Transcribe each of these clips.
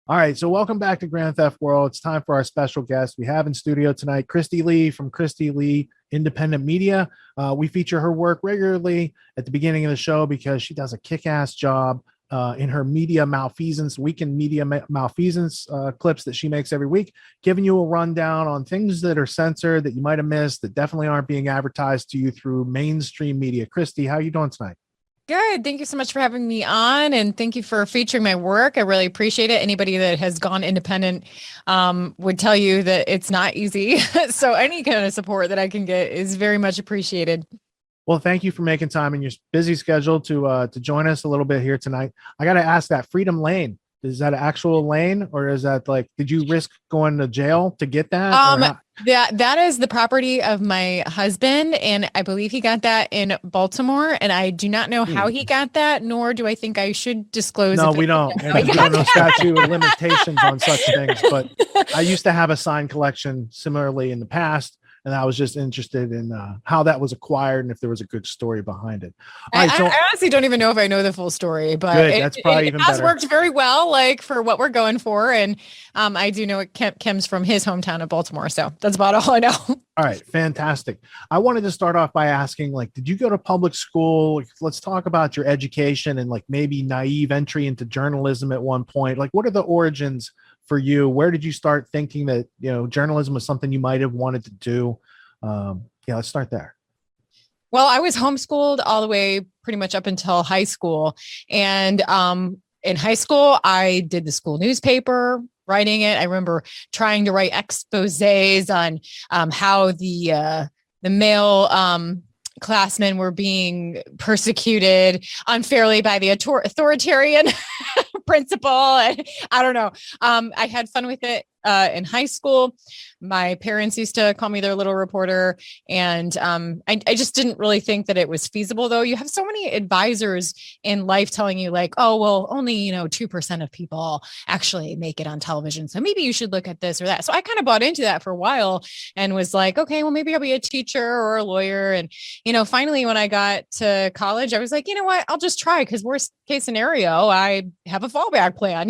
All right, so welcome back to Grand Theft World. It's time for our special guest. We have in studio tonight Kristi Leigh from Kristi Leigh Independent Media. We feature her work regularly at the beginning of the show because she does a kick-ass job in her media malfeasance, weekend media malfeasance clips that she makes every week, giving you a rundown on things that are censored that you might have missed that definitely aren't being advertised to you through mainstream media. Kristi, how are you doing tonight? Good. Thank you so much for having me on, and thank you for featuring my work. I really appreciate it. Anybody that has gone independent would tell you that it's not easy. So any kind of support that I can get is very much appreciated. Well, thank you for making time in your busy schedule to join us a little bit here tonight. I got to ask, that Freedom Lane, is that an actual lane, or is that like, did you risk going to jail to get that? That is the property of my husband, and I believe he got that in Baltimore, and I do not know how he got that, nor do I think I should disclose. No, we don't. We don't know statute of limitations on such things, but I used to have a sign collection similarly in the past, and I was just interested in how that was acquired and if there was a good story behind it. All right, I honestly don't even know if I know the full story, but that's probably even better. It has worked very well, like for what we're going for. And I do know it comes from his hometown of Baltimore. So that's about all I know. All right. Fantastic. I wanted to start off by asking, like, did you go to public school? Let's talk about your education and like maybe naive entry into journalism at one point. Like, what are the origins for you? Where did you start thinking that, journalism was something you might have wanted to do? Let's start there. Well, I was homeschooled all the way pretty much up until high school. And in high school, I did the school newspaper, writing it. I remember trying to write exposés on how the male classmen were being persecuted unfairly by the authoritarian principal. And I don't know. I had fun with it in high school. My parents used to call me their little reporter. And I just didn't really think that it was feasible, though. You have so many advisors in life telling you like, oh, well, only, 2% of people actually make it on television. So maybe you should look at this or that. So I kind of bought into that for a while and was like, okay, well, maybe I'll be a teacher or a lawyer. And, finally, when I got to college, I was like, you know what, I'll just try, because worst case scenario, I have a fallback plan,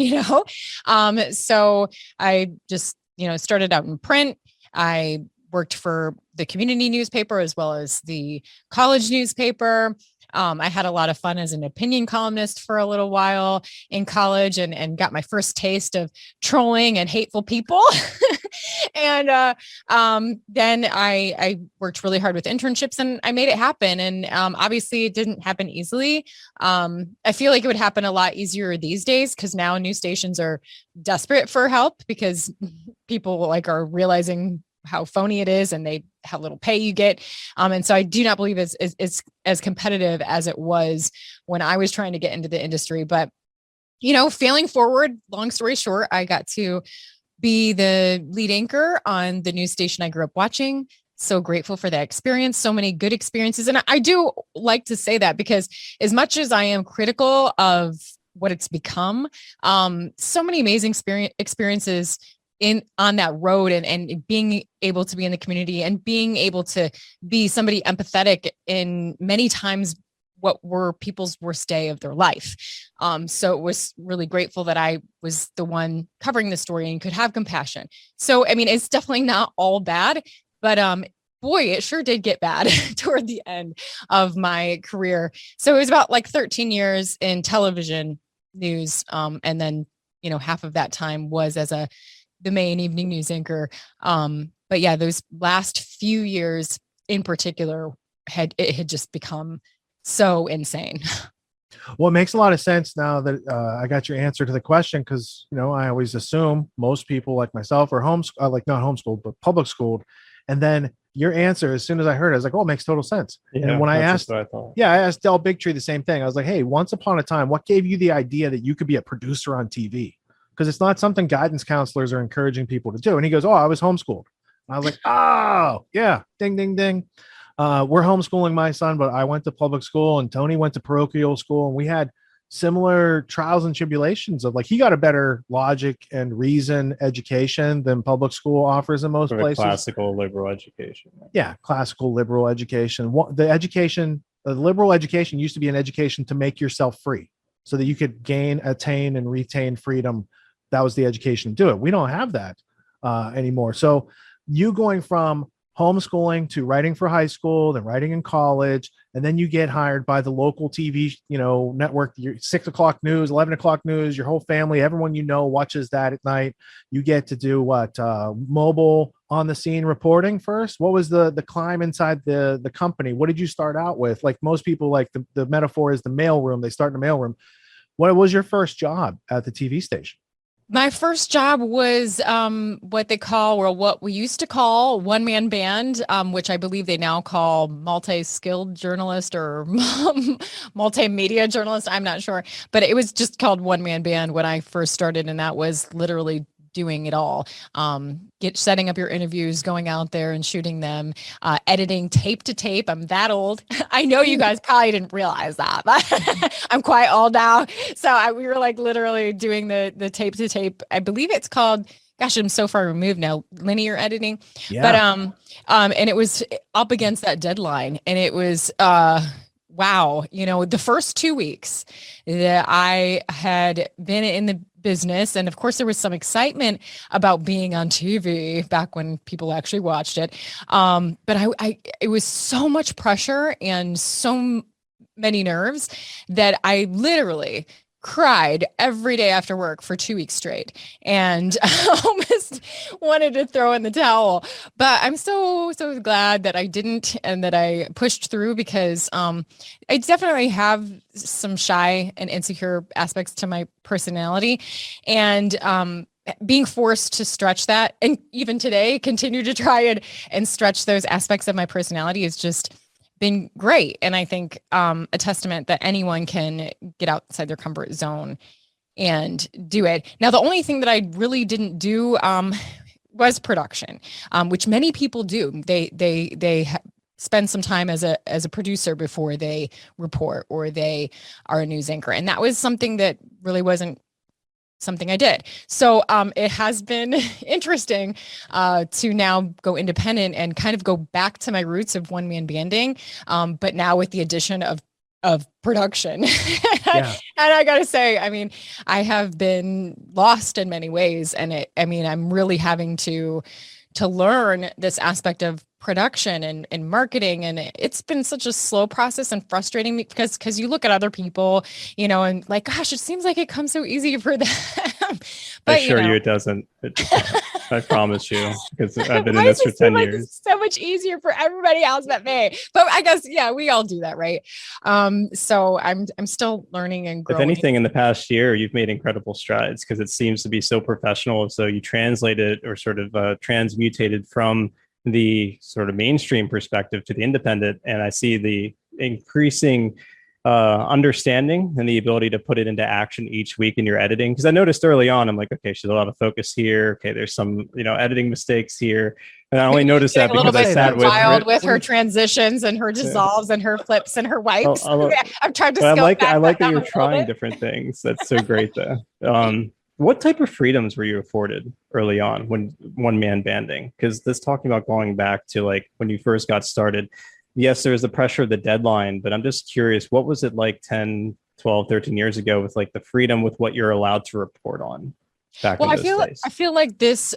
So I just, started out in print. I worked for the community newspaper as well as the college newspaper. I had a lot of fun as an opinion columnist for a little while in college and got my first taste of trolling and hateful people. And then I worked really hard with internships and I made it happen. And obviously it didn't happen easily. I feel like it would happen a lot easier these days because now news stations are desperate for help because people are realizing how phony it is and how little pay you get. And so I do not believe it's as competitive as it was when I was trying to get into the industry. But, failing forward, long story short, I got to be the lead anchor on the news station I grew up watching. So grateful for that experience. So many good experiences. And I do like to say that because as much as I am critical of what it's become, so many amazing experiences on that road and being able to be in the community and being able to be somebody empathetic in many times what were people's worst day of their life. So it was really grateful that I was the one covering the story and could have compassion. So, it's definitely not all bad, but boy, it sure did get bad toward the end of my career. So it was about 13 years in television news. And then, half of that time was as the main evening news anchor. But yeah, those last few years in particular had just become so insane. Well, it makes a lot of sense now that I got your answer to the question, because, I always assume most people like myself are not homeschooled, but public schooled. And then your answer, as soon as I heard it, I was like, oh, it makes total sense. Yeah, and when I asked Del Bigtree the same thing. I was like, hey, once upon a time, what gave you the idea that you could be a producer on TV? Because it's not something guidance counselors are encouraging people to do. And he goes, oh, I was homeschooled. And I was like, oh, yeah, ding, ding, ding. We're homeschooling my son, but I went to public school and Tony went to parochial school. And we had similar trials and tribulations of he got a better logic and reason education than public school offers in most places. Classical liberal education. Yeah, classical liberal education. The liberal education used to be an education to make yourself free so that you could attain and retain freedom that was the education to do it. We don't have that anymore. So you going from homeschooling to writing for high school, then writing in college, and then you get hired by the local TV, network, your 6 o'clock news, 11 o'clock news, your whole family, everyone watches that at night. You get to do what? Mobile on the scene reporting first. What was the climb inside the company? What did you start out with? Like most people, like the metaphor is the mailroom. They start in the mailroom. What was your first job at the TV station? My first job was what we used to call one-man band, which I believe they now call multi-skilled journalist or multimedia journalist. I'm not sure, but it was just called one-man band when I first started, and that was literally doing it all. Setting up your interviews, going out there and shooting them, editing tape to tape. I'm that old. I know you guys probably didn't realize that, but I'm quite old now. So we were like literally doing the tape to tape. I believe it's called, gosh, I'm so far removed now, linear editing. Yeah. But and it was up against that deadline, and it was wow, the first 2 weeks that I had been in the business, and of course there was some excitement about being on TV back when people actually watched it, but it was so much pressure and so many nerves that I literally cried every day after work for 2 weeks straight, and almost wanted to throw in the towel. But I'm so glad that I didn't, and that I pushed through, because I definitely have some shy and insecure aspects to my personality, and being forced to stretch that, and even today continue to try and stretch those aspects of my personality, is just been great. And I think a testament that anyone can get outside their comfort zone and do it. Now, the only thing that I really didn't do was production, which many people do. They spend some time as a producer before they report, or they are a news anchor. And that was something that really wasn't something I did. So it has been interesting to now go independent and kind of go back to my roots of one-man banding, but now with the addition of production. Yeah. And I gotta say, I mean, I have been lost in many ways, and I'm really having to learn this aspect of production and marketing. And it's been such a slow process and frustrating me, because you look at other people, and like, gosh, it seems like it comes so easy for them. But I assure you it doesn't. I promise you, because I've been in this for 10 years. It's so much easier for everybody else but me. But I guess, yeah, we all do that, right? So I'm still learning and growing. If anything, in the past year, you've made incredible strides, because it seems to be so professional. So you translated, or sort of transmutated from the sort of mainstream perspective to the independent. And I see the increasing understanding and the ability to put it into action each week in your editing. Because I noticed early on, I'm like, okay, she's a lot of focus here. Okay, there's some, editing mistakes here. And I only noticed that because I sat with her transitions and her dissolves and her flips and her wipes. I'm trying to. I like that you're trying different things. That's so great, though. What type of freedoms were you afforded early on when one-man banding? Because this talking about going back to like when you first got started, yes, there's the pressure of the deadline, but I'm just curious, what was it like 10, 12, 13 years ago with like the freedom with what you're allowed to report on? Well, I feel like this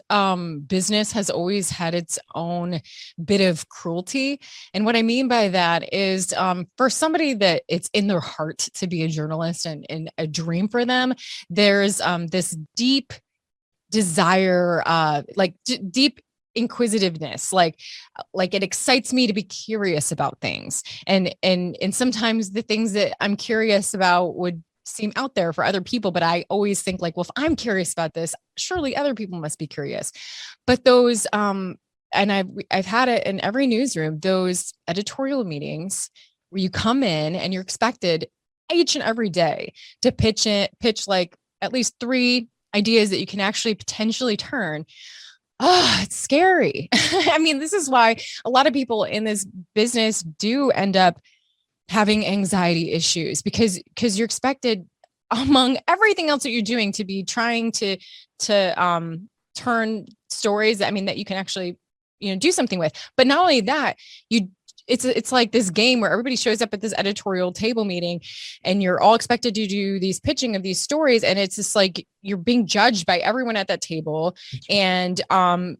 business has always had its own bit of cruelty. And what I mean by that is for somebody that it's in their heart to be a journalist and a dream for them, there's this deep desire, deep inquisitiveness, like it excites me to be curious about things. And sometimes the things that I'm curious about would seem out there for other people, but I always think like, well, if I'm curious about this, surely other people must be curious. But those and I've had it in every newsroom, those editorial meetings where you come in and you're expected each and every day to pitch like at least 3 ideas that you can actually potentially turn. Oh, it's scary. I mean, this is why a lot of people in this business do end up having anxiety issues, because you're expected, among everything else that you're doing, to be trying to turn stories that you can actually do something with. But not only that, it's like this game where everybody shows up at this editorial table meeting and you're all expected to do these pitching of these stories. And it's just like, you're being judged by everyone at that table. And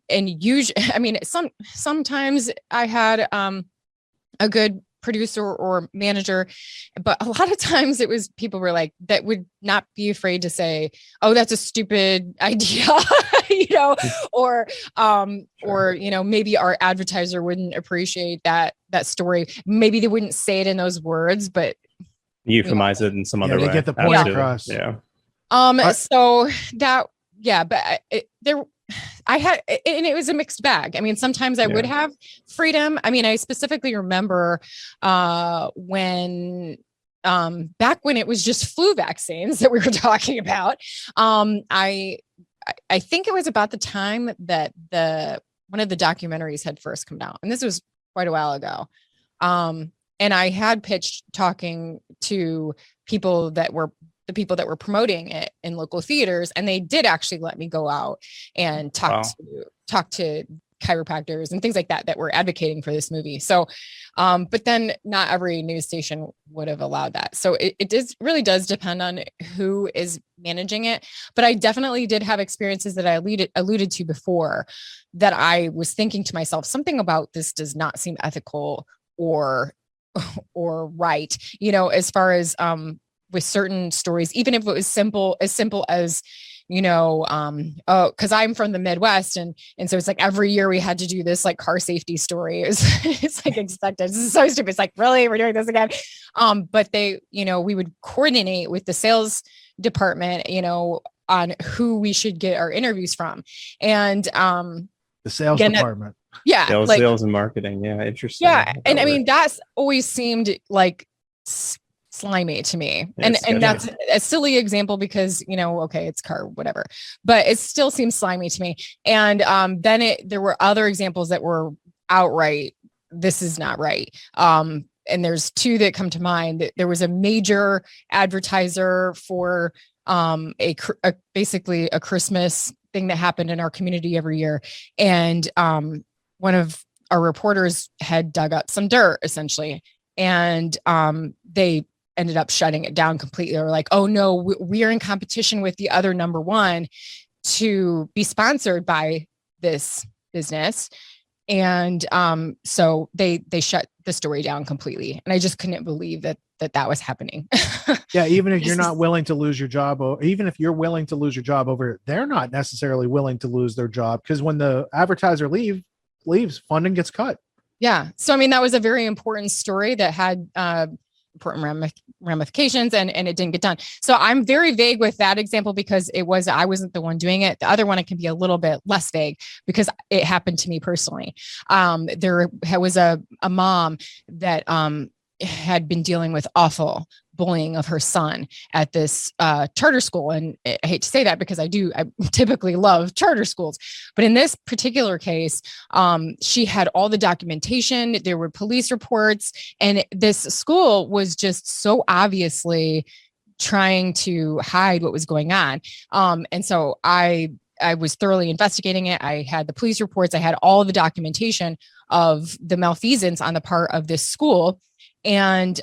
usually, I mean, sometimes I had a good producer or manager, but a lot of times it was people were like, that would not be afraid to say, oh, that's a stupid idea, or, maybe our advertiser wouldn't appreciate that story. Maybe they wouldn't say it in those words, but euphemize it in some other way. They get the point across. Yeah. So that, but I had, and it was a mixed bag. I mean, sometimes I would have freedom. I mean, I specifically remember when back when it was just flu vaccines that we were talking about. I think it was about the time that one of the documentaries had first come out, and this was quite a while ago. And I had pitched talking to people that were promoting it in local theaters, and they did actually let me go out and talk to chiropractors and things like that were advocating for this movie. So, but then not every news station would have allowed that. So it really does depend on who is managing it. But I definitely did have experiences that I alluded to before, that I was thinking to myself, something about this does not seem ethical or right, as far as, with certain stories, even if it was as simple as, because I'm from the Midwest, and so it's like every year we had to do this like car safety story. It's like expected. This is so stupid. It's like, really, we're doing this again. But we would coordinate with the sales department, on who we should get our interviews from, and the sales department. Yeah, sales and marketing. Yeah, interesting. Yeah, and I mean that's always seemed like slimy to me, and that's a silly example because okay, it's car, whatever, but it still seems slimy to me. And then there were other examples that were outright, this is not right. And there's two that come to mind. There was a major advertiser for basically a Christmas thing that happened in our community every year, and one of our reporters had dug up some dirt essentially, and they ended up shutting it down completely. They were like, oh no, we are in competition with the other number one to be sponsored by this business. And so they shut the story down completely. And I just couldn't believe that was happening. Yeah. Even if you're not willing to lose your job, or even if you're willing to lose your job over it, they're not necessarily willing to lose their job, because when the advertiser leaves, funding gets cut. Yeah. So, I mean, that was a very important story that had important ramifications, and it didn't get done. So I'm very vague with that example because I wasn't the one doing it. The other one, it can be a little bit less vague because it happened to me personally. There was a mom that had been dealing with awful bullying of her son at this charter school. And I hate to say that because I typically love charter schools, but in this particular case, she had all the documentation, there were police reports, and this school was just so obviously trying to hide what was going on. And so I was thoroughly investigating it. I had the police reports, I had all the documentation of the malfeasance on the part of this school. And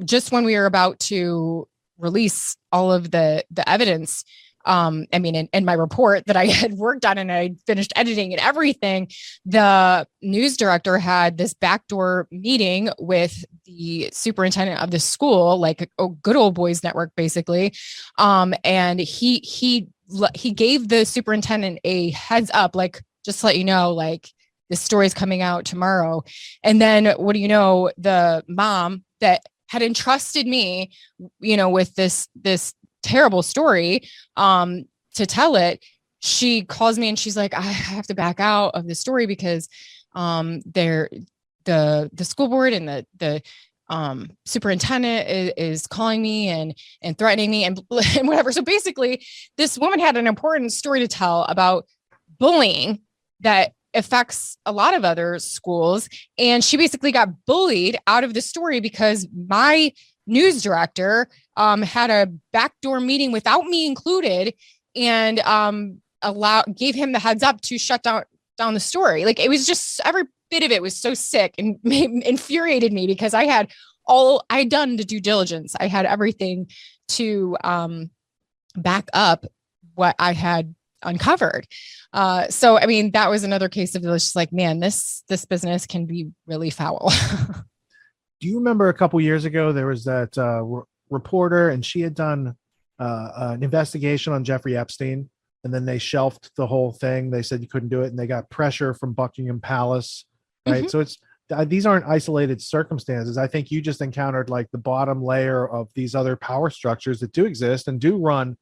just when we were about to release all of the evidence, in my report that I had worked on and I finished editing and everything, the news director had this backdoor meeting with the superintendent of the school, like a good old boys network, basically. And he gave the superintendent a heads up, like, just to let you know, like, this story's coming out tomorrow. And then what do you know, the mom that had entrusted me, with this terrible story, to tell it, she calls me and she's like, I have to back out of the story because, the school board and the superintendent is calling me and threatening me and whatever. So basically this woman had an important story to tell about bullying that affects a lot of other schools. And she basically got bullied out of the story because my news director had a backdoor meeting without me included and gave him the heads up to shut down the story. Like, it was just bit of it was so sick and infuriated me because I'd done the due diligence. I had everything to back up what I had uncovered. So, I mean, that was another case of it was just like, man, this business can be really foul. Do you remember a couple years ago, there was that reporter and she had done an investigation on Jeffrey Epstein, and then they shelved the whole thing. They said you couldn't do it, and they got pressure from Buckingham Palace, right? Mm-hmm. So these aren't isolated circumstances. I think you just encountered like the bottom layer of these other power structures that do exist and do run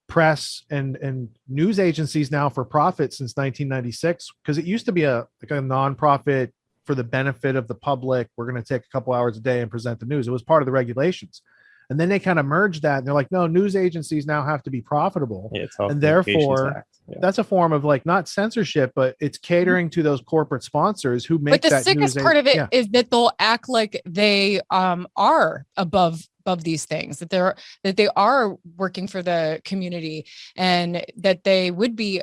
press and news agencies now for profit since 1996, because it used to be a nonprofit for the benefit of the public. We're going to take a couple hours a day and present the news. It was part of the regulations. And then they kind of merged that and they're like, no, news agencies now have to be profitable. Yeah, and therefore that's a form of like not censorship, but it's catering to those corporate sponsors who make that. But the sickest part of it is that they'll act like they are above these things, that they are working for the community and that they would be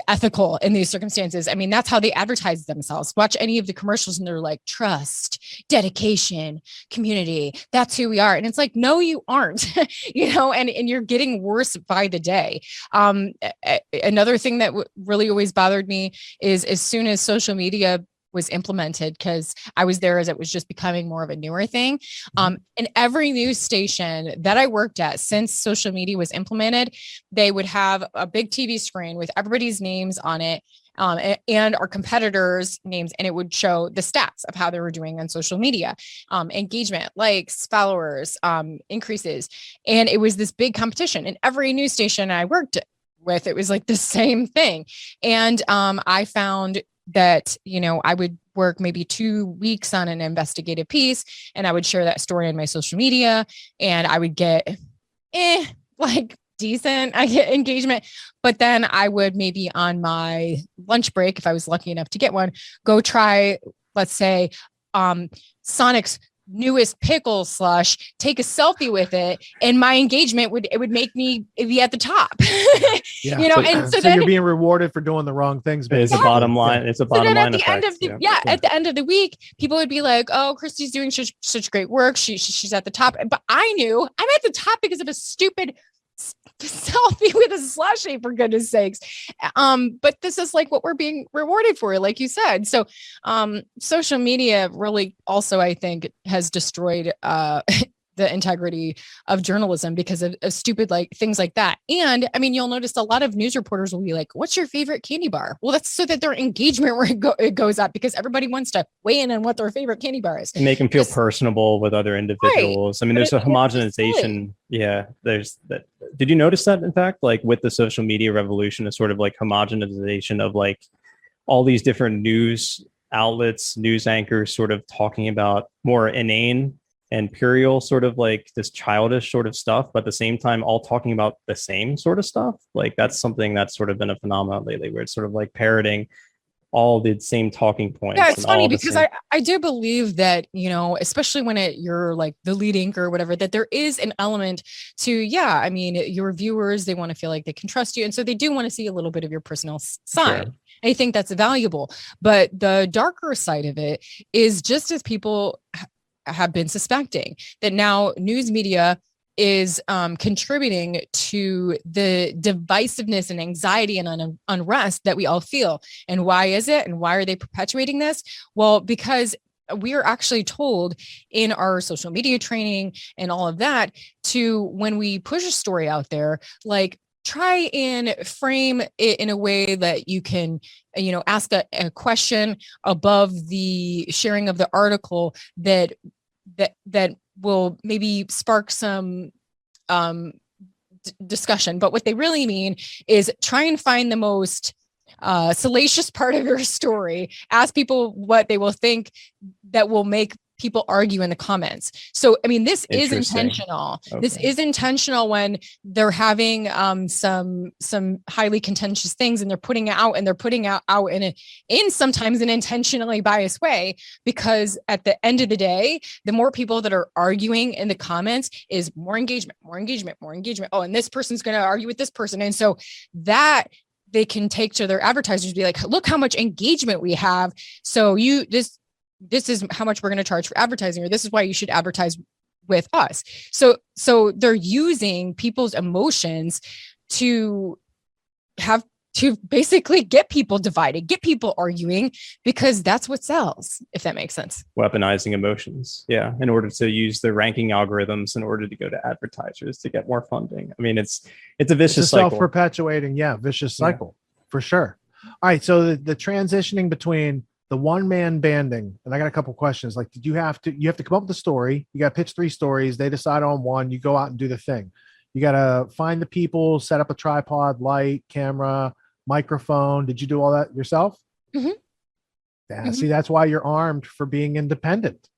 ethical in these circumstances. I mean, that's how they advertise themselves. Watch any of the commercials and they're like, trust, dedication, community. That's who we are. And it's like, no, you aren't, and you're getting worse by the day. Another thing that really always bothered me is as soon as social media was implemented, because I was there as it was just becoming more of a newer thing. In every news station that I worked at since social media was implemented, they would have a big TV screen with everybody's names on it, and our competitors' names, and it would show the stats of how they were doing on social media, engagement, likes, followers, increases. And it was this big competition. In every news station I worked with, it was like the same thing. And I found that, I would work maybe 2 weeks on an investigative piece and I would share that story on my social media and I would get decent engagement. But then I would maybe on my lunch break, if I was lucky enough to get one, go try, let's say, Sonic's newest pickle slush, take a selfie with it, and my engagement would make me be at the top. And so then you're being rewarded for doing the wrong things. It's a bottom line. It's a bottom line effect. At the end of the week, people would be like, "Oh, Kristi's doing such great work. She's at the top." But I knew I'm at the top because of a stupid selfie with a slushie, for goodness sakes. But this is like what we're being rewarded for, like you said. So social media really also, I think, has destroyed the integrity of journalism because of stupid things like that. And I mean, you'll notice a lot of news reporters will be like, what's your favorite candy bar? Well, that's so that their engagement it goes up because everybody wants to weigh in on what their favorite candy bar is. And make them feel personable with other individuals. Right. I mean, there's a homogenization. Yeah. There's that. Did you notice that, in fact, like with the social media revolution, a sort of like homogenization of like all these different news outlets, news anchors sort of talking about more inane and puerile, sort of like this childish sort of stuff, but at the same time, all talking about the same sort of stuff. Like that's something that's sort of been a phenomenon lately, where it's sort of like parroting all the same talking points. Yeah, it's funny because I do believe that, especially when you're like the lead anchor or whatever, that there is an element to, I mean, your viewers, they want to feel like they can trust you. And so they do want to see a little bit of your personal side. Sure. I think that's valuable. But the darker side of it is just as people have been suspecting that now news media is contributing to the divisiveness and anxiety and unrest that we all feel. And why is it? And why are they perpetuating this? Well, because we are actually told in our social media training and all of that to, when we push a story out there, like try and frame it in a way that you can, ask a question above the sharing of the article that will maybe spark some discussion. But what they really mean is try and find the most salacious part of your story. Ask people what they will think that will make people argue in the comments. So, I mean, this is intentional. Okay. This is intentional when they're having some highly contentious things and they're putting out in sometimes an intentionally biased way, because at the end of the day, the more people that are arguing in the comments is more engagement. Oh, and this person's going to argue with this person. And so that they can take to their advertisers and be like, look how much engagement we have. So this is how much we're going to charge for advertising, or this is why you should advertise with us. So they're using people's emotions to basically get people divided, get people arguing, because that's what sells, if that makes sense. Weaponizing emotions. Yeah. In order to use the ranking algorithms in order to go to advertisers to get more funding. I mean, it's a vicious cycle. Self-perpetuating, vicious cycle for sure. All right. So the transitioning between the one-man banding, and I got a couple questions. Like, you have to come up with a story. You got to pitch 3 stories. They decide on one. You go out and do the thing. You got to find the people, set up a tripod, light, camera, microphone. Did you do all that yourself? Mm-hmm. Yeah. Mm-hmm. See, that's why you're armed for being independent.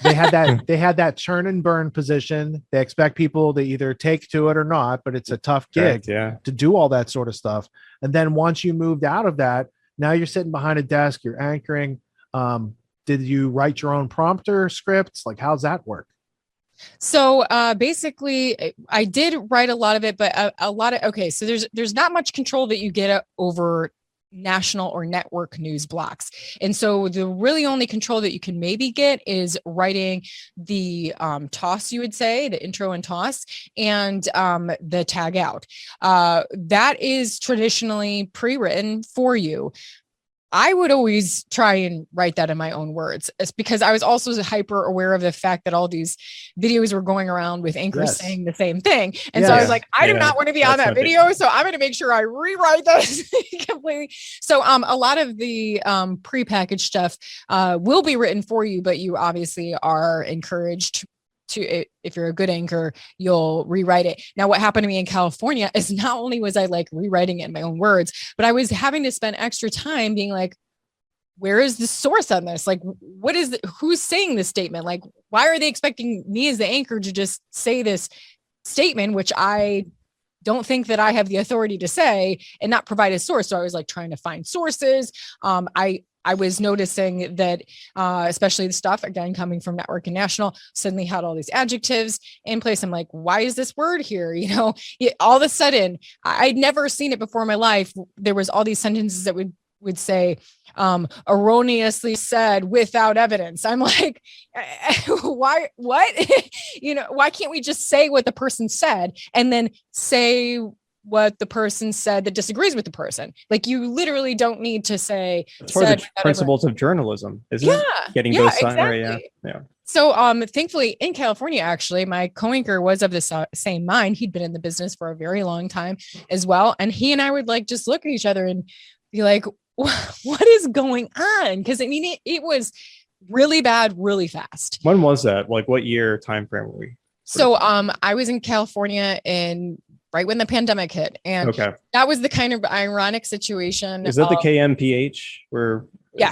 They had that churn and burn position. They expect people to either take to it or not, but it's a tough gig to do all that sort of stuff. And then once you moved out of that, now you're sitting behind a desk, you're anchoring. Did you write your own prompter scripts? Like, how's that work? So basically, I did write a lot of it, but so there's not much control that you get over national or network news blocks. And so the really only control that you can maybe get is writing the toss, you would say, the intro and toss, and the tag out. That is traditionally pre-written for you. I would always try and write that in my own words. It's because I was also hyper aware of the fact that all these videos were going around with anchors saying the same thing. And so I was like, I do not want to be on that video. So I'm going to make sure I rewrite this completely. So a lot of the prepackaged stuff will be written for you, but you obviously are encouraged to, if you're a good anchor, you'll rewrite it. Now, what happened to me in California is not only was I like rewriting it in my own words, but I was having to spend extra time being like, where is the source on this? Like, who's saying this statement? Like, why are they expecting me as the anchor to just say this statement, which I don't think that I have the authority to say, and not provide a source? So I was like trying to find sources. I was noticing that, especially the stuff, again, coming from network and national, suddenly had all these adjectives in place. I'm like, why is this word here? All of a sudden, I'd never seen it before in my life. There was all these sentences that would say, erroneously said without evidence. I'm like, why, what? Why can't we just say what the person said and then say what the person said that disagrees with the person? Like, you literally don't need to say. It's part of the principles of journalism, isn't it? Getting both sides right. Yeah. So thankfully in California, actually, my co-anchor was of the same mind. He'd been in the business for a very long time as well. And he and I would like just look at each other and be like, what is going on? Because I mean, it was really bad, really fast. When was that? Like, what year time frame were we? So I was in California right when the pandemic hit. And that was the kind of ironic situation. Is that the KMPH?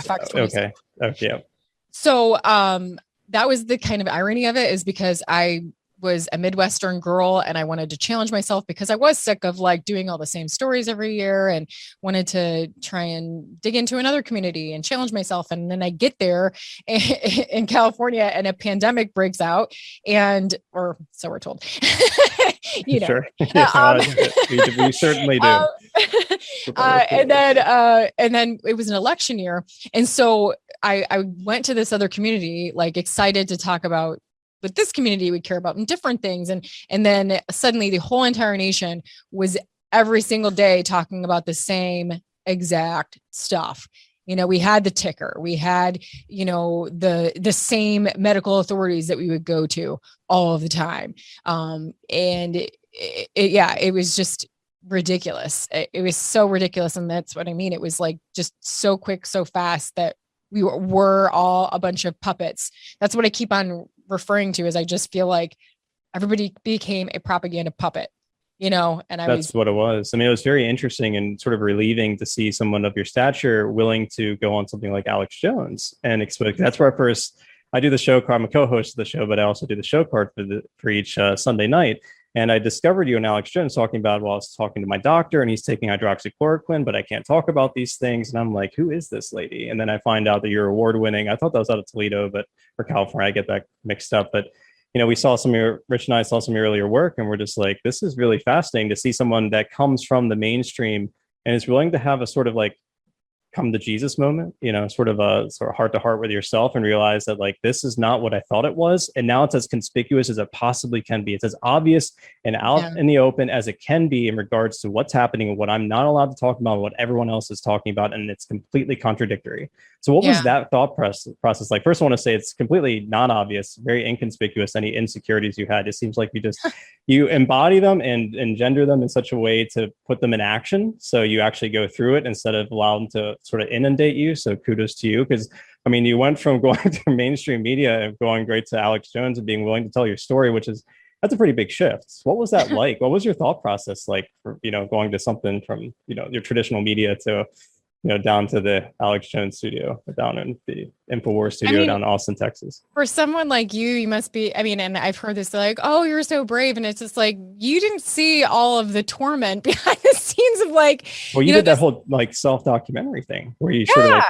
Fox 26. Okay. So that was the kind of irony of it, is because I was a Midwestern girl and I wanted to challenge myself because I was sick of like doing all the same stories every year and wanted to try and dig into another community and challenge myself. And then I get there in California and a pandemic breaks out, or so we're told. Sure. We certainly do. And then it was an election year. And so I went to this other community, like excited to talk about what this community would care about and different things. And then suddenly the whole entire nation was every single day talking about the same exact stuff. We had the ticker, we had, the same medical authorities that we would go to all of the time. And it was just ridiculous. It was so ridiculous. And that's what I mean. It was like just so quick, so fast that we were all a bunch of puppets. That's what I keep on referring to, is I just feel like everybody became a propaganda puppet, and that's what it was. I mean, it was very interesting and sort of relieving to see someone of your stature willing to go on something like Alex Jones and explain. That's where I do the show. I'm a co-host of the show, but I also do the show card for each Sunday night. And I discovered you and Alex Jones talking about, I was talking to my doctor and he's taking hydroxychloroquine, but I can't talk about these things. And I'm like, who is this lady? And then I find out that you're award winning. I thought that was out of Toledo, but for California, I get that mixed up. But, we saw Rich and I saw some of your earlier work and we're just like, this is really fascinating to see someone that comes from the mainstream and is willing to have a sort of like come to Jesus moment, sort of a sort of heart to heart with yourself and realize that like, this is not what I thought it was. And now it's as conspicuous as it possibly can be. It's as obvious and out in the open as it can be in regards to what's happening and what I'm not allowed to talk about, what everyone else is talking about. And it's completely contradictory. So what was that thought process like? First, I want to say it's completely non-obvious, very inconspicuous, any insecurities you had. It seems like you embody them and engender them in such a way to put them in action. So you actually go through it instead of allow them to sort of inundate you. So kudos to you. Because I mean, you went from going to mainstream media and going great to Alex Jones and being willing to tell your story, that's a pretty big shift. What was that like? What was your thought process like for, going to something from, your traditional media to, down to the Alex Jones studio, down in the InfoWars studio down in Austin, Texas? For someone like you must be, and I've heard this like, oh, you're so brave. And it's just like, you didn't see all of the torment behind the scenes of like, well, you did that whole like self-documentary thing where you sort of like,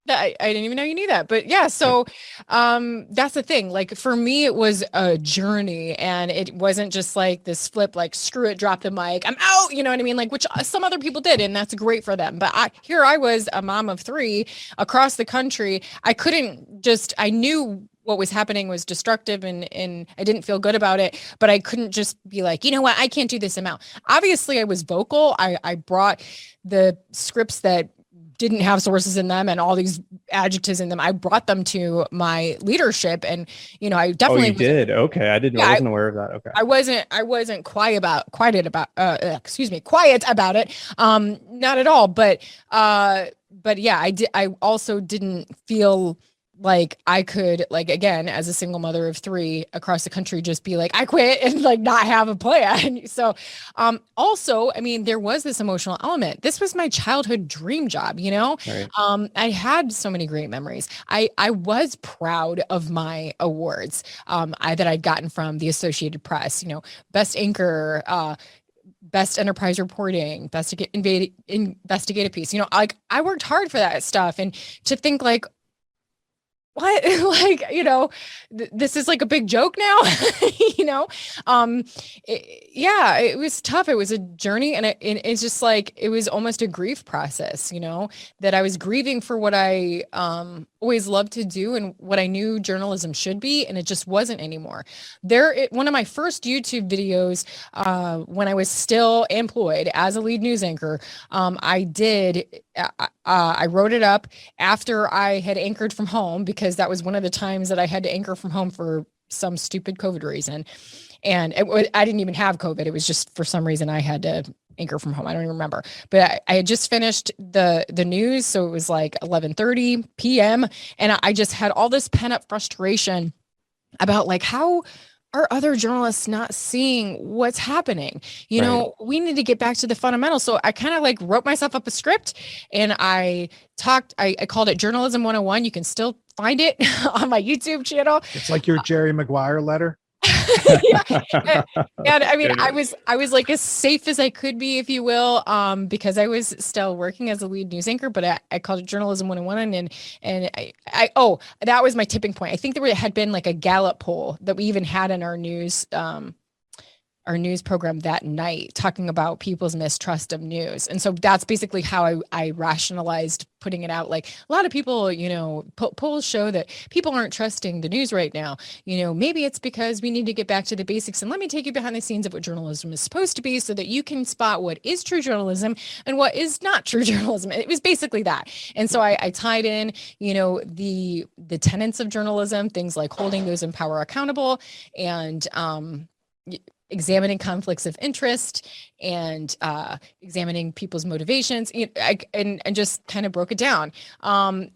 I didn't even know you knew that, but so that's the thing. Like for me, it was a journey, and it wasn't just like this flip, like screw it, drop the mic, I'm out. You know what I mean? Like which some other people did, and that's great for them. But I was a mom of 3 across the country. I knew what was happening was destructive and I didn't feel good about it, but I couldn't just be like, you know what, I can't do this amount. Obviously I was vocal. I brought the scripts that didn't have sources in them and all these adjectives in them. I brought them to my leadership, and I definitely did. Okay, I wasn't aware of that. Okay, I wasn't quiet about it. Not at all. But yeah, I did. I also didn't feel like I could, like, again, as a single mother of 3 across the country, just be like, I quit and like not have a plan. So, also, there was this emotional element. This was my childhood dream job, Right. I had so many great memories. I was proud of my awards, that I'd gotten from the Associated Press, best anchor, best enterprise reporting, best investigative piece, like I worked hard for that stuff. And to think like, what, like, this is like a big joke now, it was tough. It was a journey, and it's just like, it was almost a grief process, that I was grieving for what I always loved to do and what I knew journalism should be. And it just wasn't anymore. One of my first YouTube videos, when I was still employed as a lead news anchor, I wrote it up after I had anchored from home, because that was one of the times that I had to anchor from home for some stupid COVID reason. And I didn't even have COVID. It was just for some reason I had to anchor from home. I don't even remember, but I had just finished the news. So it was like 11:30 PM. And I just had all this pent up frustration about like, how are other journalists not seeing what's happening? We need to get back to the fundamentals. So I kind of like wrote myself up a script, and I called it Journalism 101. You can still find it on my YouTube channel. It's like your Jerry Maguire letter. And I was like as safe as I could be, if you will, because I was still working as a lead news anchor, but I called it Journalism 101. And that was my tipping point. I think there had been like a Gallup poll that we even had in our news program that night, talking about people's mistrust of news. And so that's basically how I rationalized putting it out. Like a lot of people, polls show that people aren't trusting the news right now. Maybe it's because we need to get back to the basics, and let me take you behind the scenes of what journalism is supposed to be, so that you can spot what is true journalism and what is not true journalism. It was basically that. And so I tied in, the tenets of journalism, things like holding those in power accountable, and, examining conflicts of interest, and examining people's motivations, and just kind of broke it down. That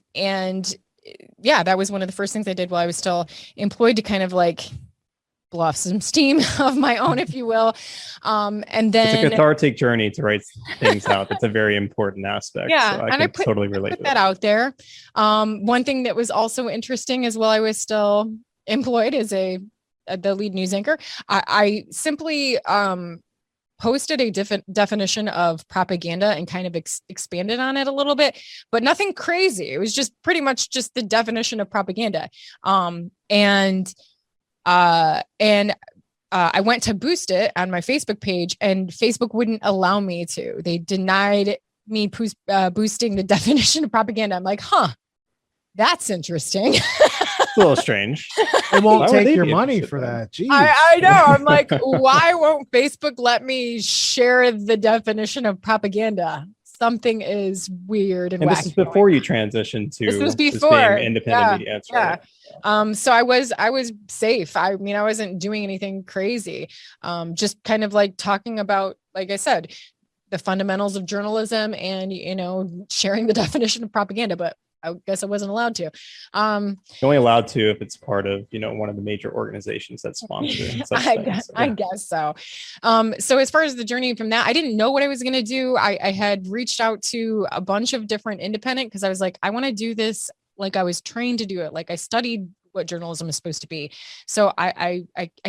was one of the first things I did while I was still employed, to kind of like blow off some steam of my own, if you will. And then it's a cathartic journey to write things out. That's a very important aspect. Yeah. So I totally relate to that out there. One thing that was also interesting as well, I was still employed as the lead news anchor. I simply posted a definition of propaganda and kind of expanded on it a little bit, but nothing crazy. It was just pretty much just the definition of propaganda. I went to boost it on my Facebook page, and Facebook wouldn't allow me to. They denied me boosting the definition of propaganda. I'm like, huh, that's interesting. It's a little strange. It won't Why would take they your be money interested for then? that. Jeez. I know. I'm like, why won't Facebook let me share the definition of propaganda? Something is weird and And wacky. this is before you transition to This was just before. being independent media. That's right. So I was safe. I mean, I wasn't doing anything crazy. Just kind of like talking about, like I said, the fundamentals of journalism and, sharing the definition of propaganda, but I guess I wasn't allowed to. You're only allowed to if it's part of, one of the major organizations that sponsor such things. I guess so. So as far as the journey from that, I didn't know what I was going to do. I had reached out to a bunch of different independent, because I was like, I want to do this like I was trained to do it. Like I studied what journalism is supposed to be. So I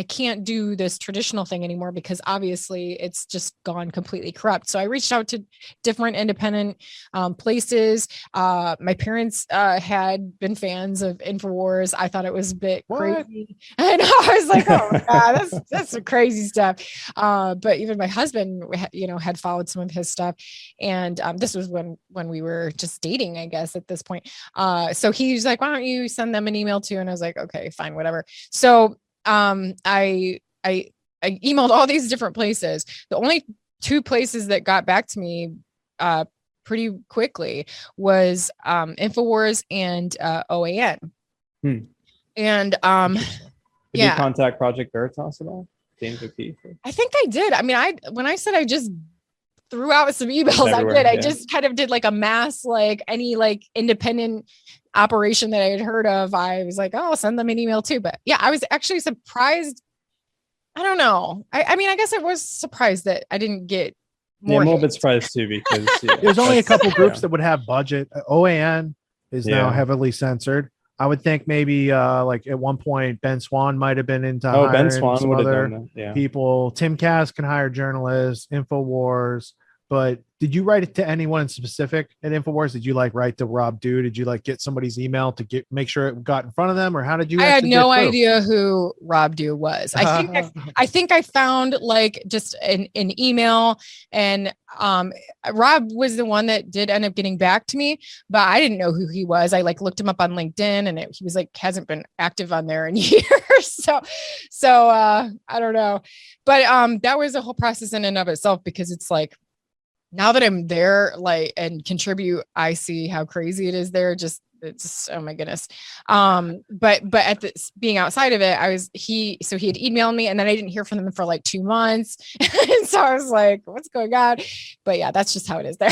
can't do this traditional thing anymore, because obviously it's just gone completely corrupt. So I reached out to different independent places. My parents had been fans of InfoWars. I thought it was a bit crazy. And I was like, oh my God, that's some crazy stuff. But even my husband, had followed some of his stuff. And this was when we were just dating, I guess, at this point. So he's like, why don't you send them an email too? And I was like, okay, fine, whatever. So I emailed all these different places. The only two places that got back to me pretty quickly was InfoWars and OAN. And Did you contact Project Veritas at all? James O'Keefe? I think I did. I mean, when I said I just threw out some emails, I did. I just kind of did like a mass, like any like independent operation that I had heard of. I was like, oh, I'll send them an email too. But yeah, I was actually surprised. I don't know. I mean, I guess I was surprised that I didn't get more. I'm a little bit surprised too, because there's only a couple groups that would have budget. OAN is now heavily censored. I would think maybe like at one point Ben Swan might have been into Ben Swan would have done that. Yeah. People. Tim Cass can hire journalists, InfoWars. But did you write it to anyone in specific at InfoWars? Did you like write to Rob Dew? Did you like get somebody's email to make sure it got in front of them, or how did you? I had no idea who Rob Dew was. I think I found like just an email, and Rob was the one that did end up getting back to me, but I didn't know who he was. I like looked him up on LinkedIn, and he was like hasn't been active on there in years. So I don't know, but that was a whole process in and of itself, because it's like, now that I'm there, like, and contribute, I see how crazy it is there. It's oh my goodness. But at this being outside of it, he had emailed me, and then I didn't hear from them for like 2 months. And so I was like, what's going on? But yeah, that's just how it is there.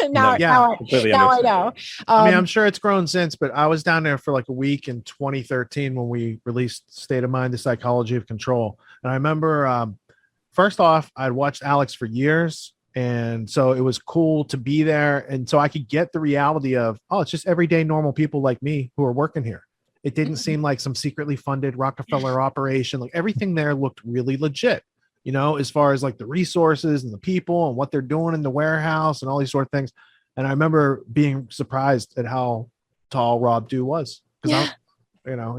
now I know. I mean, I'm sure it's grown since, but I was down there for like a week in 2013 when we released State of Mind, The Psychology of Control. And I remember, first off, I'd watched Alex for years. And so it was cool to be there. And so I could get the reality of, oh, it's just everyday normal people like me who are working here. It didn't seem like some secretly funded Rockefeller operation. Like everything there looked really legit, as far as like the resources and the people and what they're doing in the warehouse and all these sort of things. And I remember being surprised at how tall Rob Dew was. Because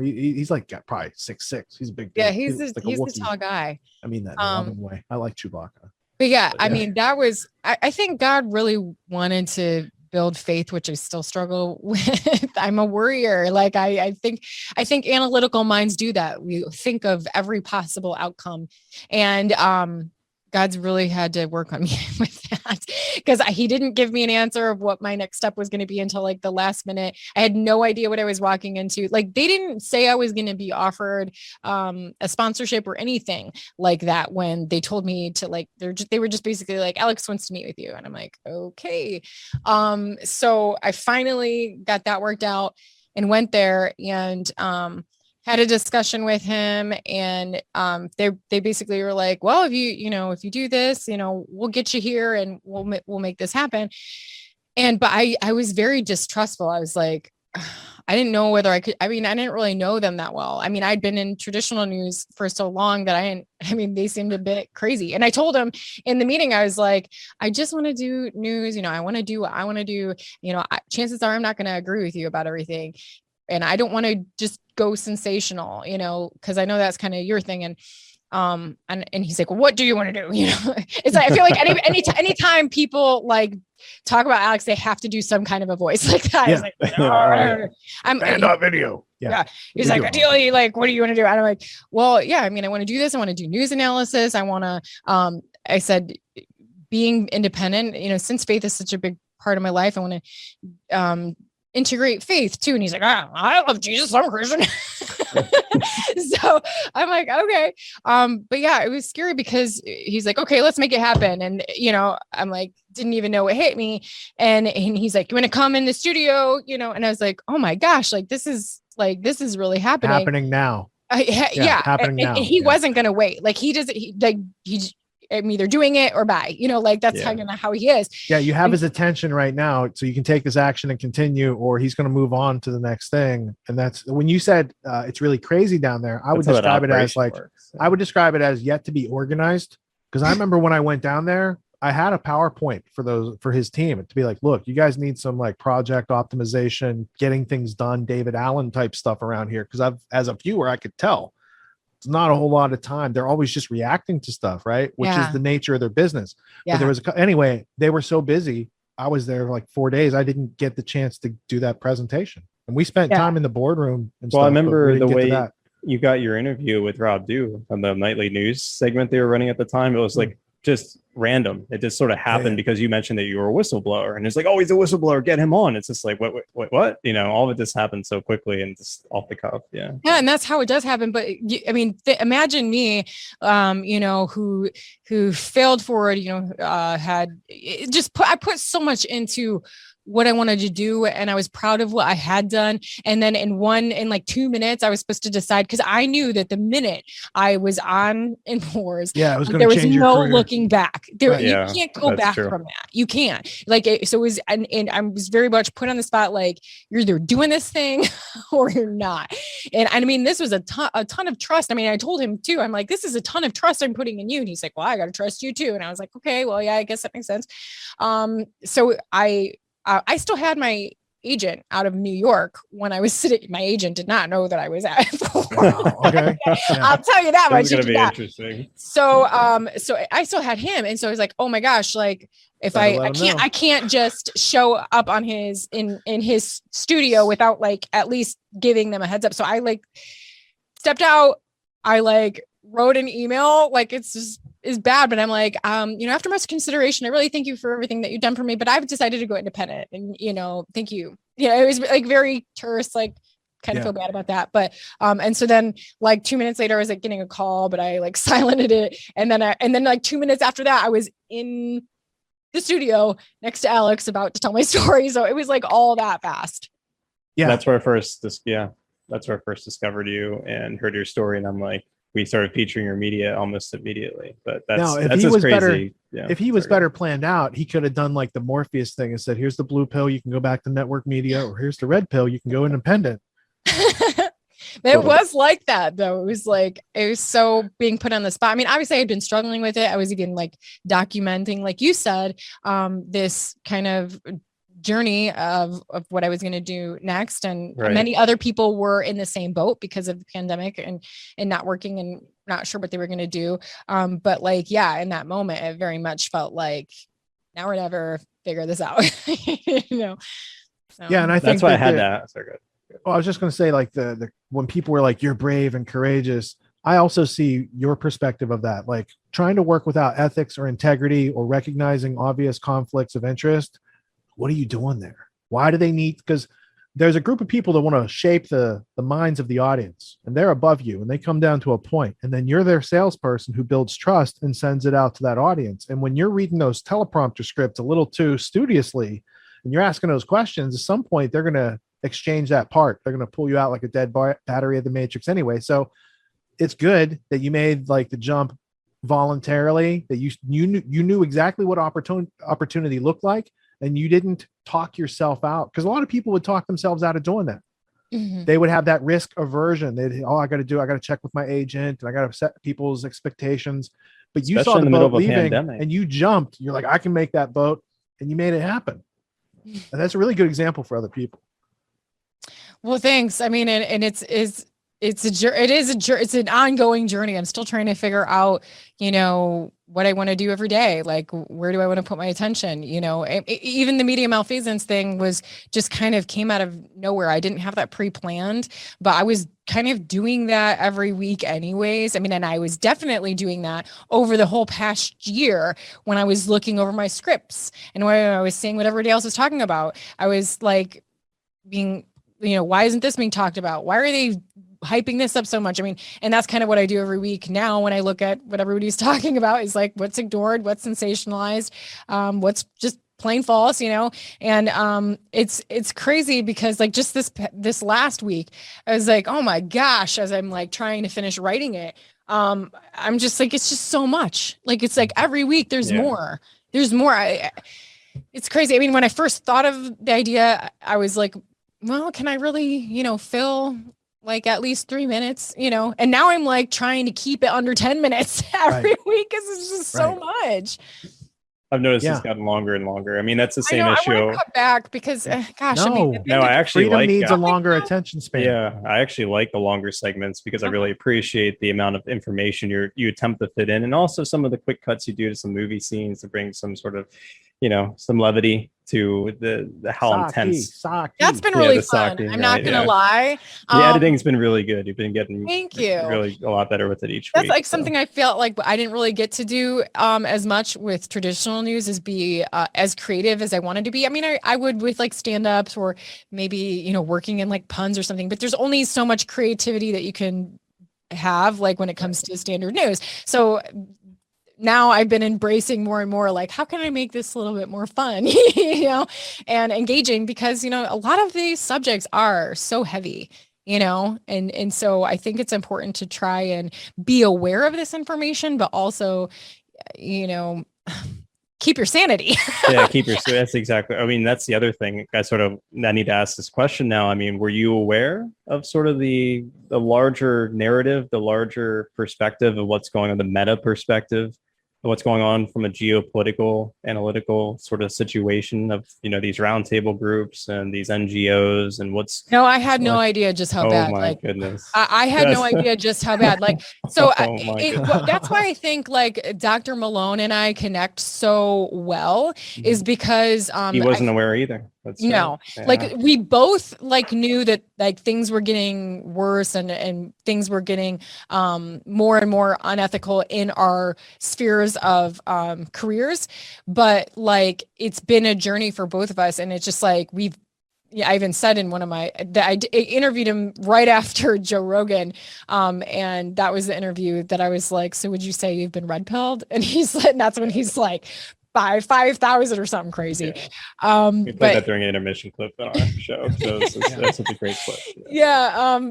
he's like probably 6'6". He's a big dude. Yeah, he's the tall guy. I mean that in a loving way. I like Chewbacca. But yeah, I mean, that was, I think God really wanted to build faith, which I still struggle with. I'm a worrier. Like I think analytical minds do that. We think of every possible outcome, and God's really had to work on me with that, because he didn't give me an answer of what my next step was going to be until like the last minute. I had no idea what I was walking into. Like they didn't say I was going to be offered a sponsorship or anything like that when they told me to, like, they were just basically like, Alex wants to meet with you. And I'm like, okay. So I finally got that worked out and went there and had a discussion with him, and they basically were like, well, if you do this, we'll get you here and we'll make this happen. But I was very distrustful. I was like, I didn't know whether I could. I mean, I didn't really know them that well. I mean, I'd been in traditional news for so long that they seemed a bit crazy. And I told them in the meeting, I was like, I just want to do news. I want to do what I want to do. Chances are I'm not going to agree with you about everything. And I don't want to just go sensational, because I know that's kind of your thing. And he's like, well, what do you want to do? You know, it's like, I feel like anytime people like talk about Alex, they have to do some kind of a voice like that. Yeah. It's like, I'm Stand-up video. Yeah. He's like, ideally, like, what do you want to do? And I'm like, well, yeah, I mean, I want to do this. I want to do news analysis. I want to, I said, being independent, you know, since faith is such a big part of my life, I want to, integrate faith too. And he's like, I love Jesus. I'm a Christian. So I'm like, okay. But yeah, it was scary because he's like, okay, let's make it happen. And, you know, I'm like, didn't even know what hit me. And he's like, you want to come in the studio, you know? And I was like, oh my gosh, this is really happening now. Yeah. Happening now. And he wasn't going to wait. Like I'm either doing it or bye, you know, like that's kind of how he is. Yeah. You have his attention right now. So you can take this action and continue, or he's going to move on to the next thing. And that's when you said it's really crazy down there. I would describe it as like, I would describe it as yet to be organized. Cause I remember when I went down there, I had a PowerPoint for his team to be like, look, you guys need some like project optimization, getting things done, David Allen type stuff around here. Cause as a viewer, I could tell it's not a whole lot of time. They're always just reacting to stuff, right? Which is the nature of their business. Yeah. But there was anyway, they were so busy. I was there like 4 days. I didn't get the chance to do that presentation. And we spent time in the boardroom. And well, stuff, I remember the way you got your interview with Rob Dew on the nightly news segment they were running at the time. It was like just random. It just sort of happened because you mentioned that you were a whistleblower, and it's like, oh, he's a whistleblower, get him on. It's just like, what? You know, all of it just happened so quickly and just off the cuff. Yeah. And that's how it does happen. But I mean, imagine me, you know, who failed forward, you know, I put so much into what I wanted to do. And I was proud of what I had done. And then in like 2 minutes, I was supposed to decide, because I knew that the minute I was on InfoWars, there was no looking back. You can't go back from that. You can't. So it was, and I was very much put on the spot, like, you're either doing this thing or you're not. And I mean, this was a ton of trust. I mean, I told him too, I'm like, this is a ton of trust I'm putting in you. And he's like, well, I got to trust you too. And I was like, okay, well, yeah, I guess that makes sense. So I still had my agent out of New York when I was sitting. My agent did not know that I was at. Okay. I'll tell you that much. It's going to be interesting. So I still had him. And so I was like, oh my gosh, like if I can't just show up on in his studio without like at least giving them a heads up. So I like stepped out. I like wrote an email, like it's just is bad, but I'm like, you know, after much consideration, I really thank you for everything that you've done for me, but I've decided to go independent, and, you know, thank you. You know, it was like very terse, like kind of feel bad about that. But, and so then like 2 minutes later, I was like getting a call, but I like silenced it. And then like 2 minutes after that, I was in the studio next to Alex about to tell my story. So it was like all that fast. Yeah. That's where I first discovered you and heard your story. And I'm like, we started featuring your media almost immediately. But that's just crazy. If he was better planned out, he could have done like the Morpheus thing and said, here's the blue pill, you can go back to network media, or here's the red pill, you can go independent. It was like that though. It was so being put on the spot. I mean, obviously I had been struggling with it. I was even like documenting, like you said, this kind of journey of what I was going to do next. And many other people were in the same boat because of the pandemic and not working and not sure what they were going to do. But like, yeah, in that moment, it very much felt like now or never, figure this out, you know? So. Yeah. And I think that's why I had that. So good. Well, I was just going to say, like the when people were like, you're brave and courageous, I also see your perspective of that, like trying to work without ethics or integrity or recognizing obvious conflicts of interest. What are you doing there? Why do they need? Because there's a group of people that want to shape the minds of the audience, and they're above you, and they come down to a point, and then you're their salesperson who builds trust and sends it out to that audience. And when you're reading those teleprompter scripts a little too studiously, and you're asking those questions, at some point they're going to exchange that part. They're going to pull you out like a dead battery of the Matrix anyway. So it's good that you made like the jump voluntarily, that you knew exactly what opportunity looked like. And you didn't talk yourself out, because a lot of people would talk themselves out of doing that. Mm-hmm. They would have that risk aversion. I got to check with my agent, and I got to set people's expectations. But especially you saw the boat leaving and you jumped. You're like, I can make that boat, and you made it happen. And that's a really good example for other people. Well, thanks. I mean, and it's it's an ongoing journey. I'm still trying to figure out, what I want to do every day. Like, where do I want to put my attention? Even the media malfeasance thing was just kind of came out of nowhere. I didn't have that pre-planned, but I was kind of doing that every week anyways. I mean, and I was definitely doing that over the whole past year when I was looking over my scripts and when I was seeing what everybody else was talking about. I was like being, why isn't this being talked about? Why are they hyping this up so much? I mean, and that's kind of what I do every week now when I look at what everybody's talking about is like what's ignored, what's sensationalized, what's just plain false, and it's crazy because like just this last week, I was like, oh my gosh, as I'm like trying to finish writing it, I'm just like, it's just so much. Like, it's like every week there's more. It's crazy. I mean, when I first thought of the idea, I was like, well, can I really, fill like at least 3 minutes, and now I'm like trying to keep it under 10 minutes every week because it's just so much. I've noticed it's gotten longer and longer. I mean, that's the same issue. I want to cut back because, gosh, I actually freedom needs a longer attention span. Yeah, I actually like the longer segments because I really appreciate the amount of information you attempt to fit in, and also some of the quick cuts you do to some movie scenes to bring some sort of, some levity to the how intense. That's been really fun. I'm not gonna lie. The editing's been really good. You've been getting really a lot better with it each week. That's like something I felt like I didn't really get to do as much with traditional news as be as creative as I wanted to be. I mean, I would with like stand-ups or maybe, working in like puns or something, but there's only so much creativity that you can have like when it comes to standard news. So now I've been embracing more and more, like, how can I make this a little bit more fun, and engaging because, a lot of these subjects are so heavy, and so I think it's important to try and be aware of this information, but also, keep your sanity. That's exactly. I mean, that's the other thing. I need to ask this question now. I mean, were you aware of sort of the larger narrative, the larger perspective of what's going on, the meta perspective? What's going on from a geopolitical, analytical sort of situation of, these roundtable groups and these NGOs and what's... No, I had no idea just how bad. Oh my goodness. I had no idea just how bad. Like, so that's why I think like Dr. Malone and I connect so well is because he wasn't aware either. Like we both like knew that like things were getting worse and things were getting more and more unethical in our spheres of careers, but like it's been a journey for both of us, and it's just like I even said in one of I interviewed him right after Joe Rogan, and that was the interview that I was like, so would you say you've been red pilled? And and that's when he's like 5,000 or something crazy. We played that during an intermission clip on our show, so that's such a great clip.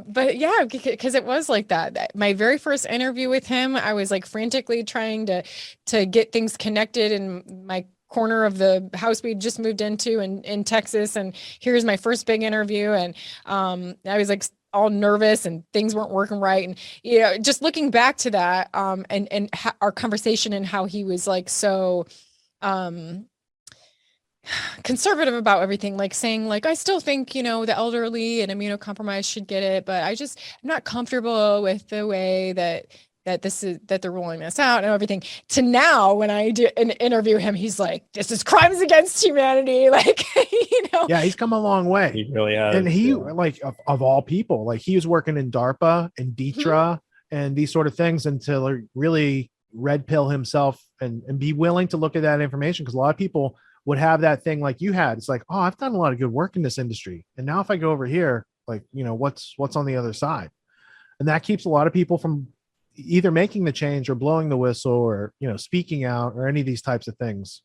But yeah, because it was like that. My very first interview with him, I was like frantically trying to get things connected in my corner of the house we just moved into in Texas, and here's my first big interview, and I was like all nervous and things weren't working right, and just looking back to that, and our conversation and how he was like so conservative about everything, like saying like, I still think, the elderly and immunocompromised should get it, but I'm not comfortable with the way that they're rolling this out and everything. To now, when I do an interview him, he's like, this is crimes against humanity. Like, Yeah, he's come a long way. He really has. And he like of all people, like he was working in DARPA and DTRA and these sort of things, and to like really red pill himself and be willing to look at that information, because a lot of people would have that thing like you had. It's like, oh, I've done a lot of good work in this industry, and now if I go over here, like, what's on the other side, and that keeps a lot of people from either making the change or blowing the whistle or speaking out or any of these types of things.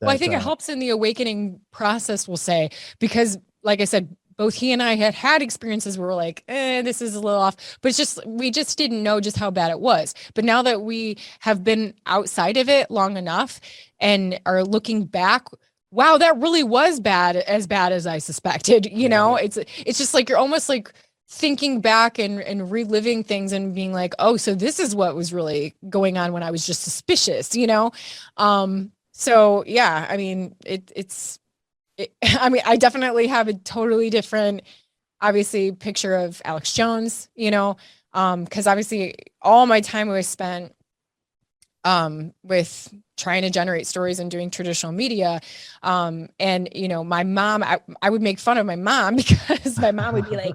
Well, I think it helps in the awakening process, we'll say, because like I said, both he and I had experiences where we're like, this is a little off, but we just didn't know just how bad it was. But now that we have been outside of it long enough and are looking back, wow, that really was bad as I suspected. It's just like, you're almost like thinking back and reliving things and being like, oh, so this is what was really going on when I was just suspicious, So yeah, I mean, I definitely have a totally different obviously picture of Alex Jones, you know, because obviously all my time was spent with trying to generate stories and doing traditional media. And, you know, my mom, I would make fun of my mom because my mom would be like,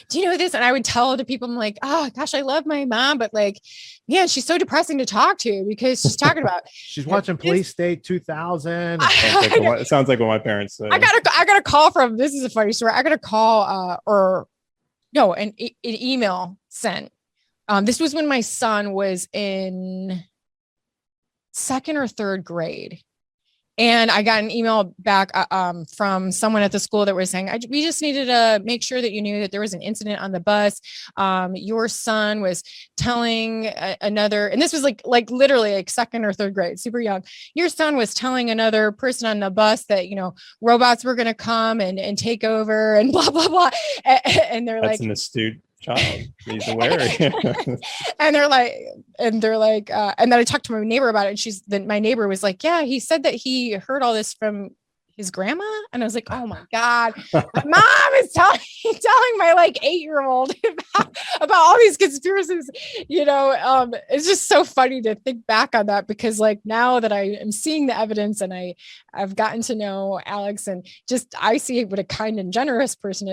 do you know this? And I would tell other people, I'm like, oh gosh, I love my mom, but like, yeah, she's so depressing to talk to because she's talking about, she's watching Police State 2000. It sounds like what my parents say. I got a call from, this is a funny story. I got a call, an email sent. This was when my son was in second or third grade. And I got an email back from someone at the school that was saying, we just needed to make sure that you knew that there was an incident on the bus. Your son was telling another, and this was like literally like second or third grade, super young. Your son was telling another person on the bus that, you know, robots were going to come and take over and blah, blah, blah. And they're That's like, an astute child. He's aware. and they're like, and then I talked to my neighbor about it. And my neighbor was like, yeah, he said that he heard all this from his grandma. And I was like, oh my God, my mom is telling my like 8-year-old about all these conspiracies, you know. It's just so funny to think back on that, because like now that I am seeing the evidence and I've gotten to know Alex, and just I see what a kind and generous person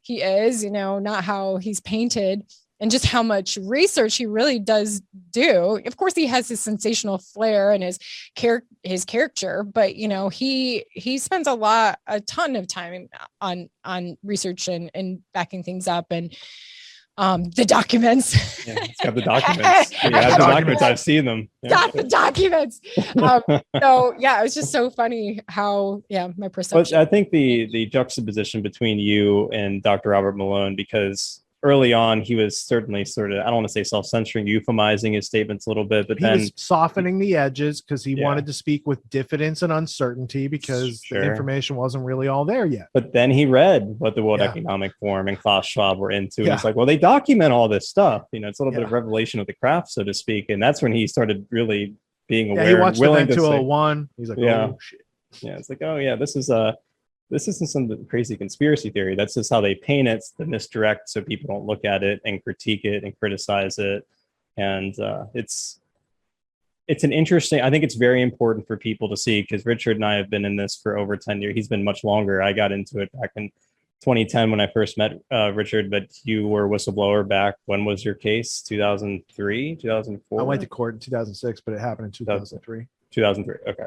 he is, you know, not how he's painted, and just how much research he really does do. Of course, he has his sensational flair and his character, but you know, he spends a ton of time on research and backing things up, and the documents. Yeah, it's got the documents. The documents. I've seen them. Yeah. Got the documents. So yeah, it was just so funny how my perception. But I think the juxtaposition between you and Dr. Robert Malone, because early on, he was certainly sort of, I don't want to say self-censoring, euphemizing his statements a little bit, but then he was softening the edges because he wanted to speak with diffidence and uncertainty because the information wasn't really all there yet. But then he read what the World Economic Forum and Klaus Schwab were into. And it's like, well, they document all this stuff. You know, it's a little bit of revelation of the craft, so to speak. And that's when he started really being aware. He watched and willing the to 201. He's like, oh shit. Yeah, it's like, oh yeah, this isn't some crazy conspiracy theory. That's just how they paint it, the misdirect, so people don't look at it and critique it and criticize it. And it's an interesting, I think it's very important for people to see, because Richard and I have been in this for over 10 years. He's been much longer. I got into it back in 2010 when I first met Richard, but you were a whistleblower back. When was your case? 2003, 2004? I went to court in 2006, but it happened in 2003. 2003. Okay.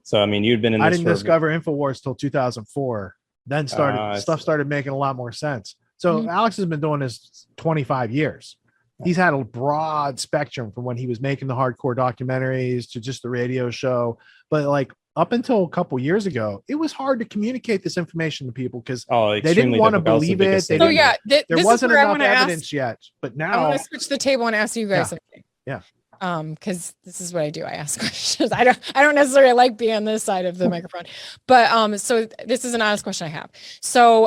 So, I mean, you'd been in this. I didn't discover InfoWars till 2004. Then stuff started making a lot more sense. So Alex has been doing this 25 years. He's had a broad spectrum from when he was making the hardcore documentaries to just the radio show. But like up until a couple years ago, it was hard to communicate this information to people because they didn't want to believe it. There wasn't enough evidence yet. But now I want to switch the table and ask you guys something. Yeah. Because this is what I do. I ask questions. I don't necessarily like being on this side of the microphone, but so this is an honest question I have. So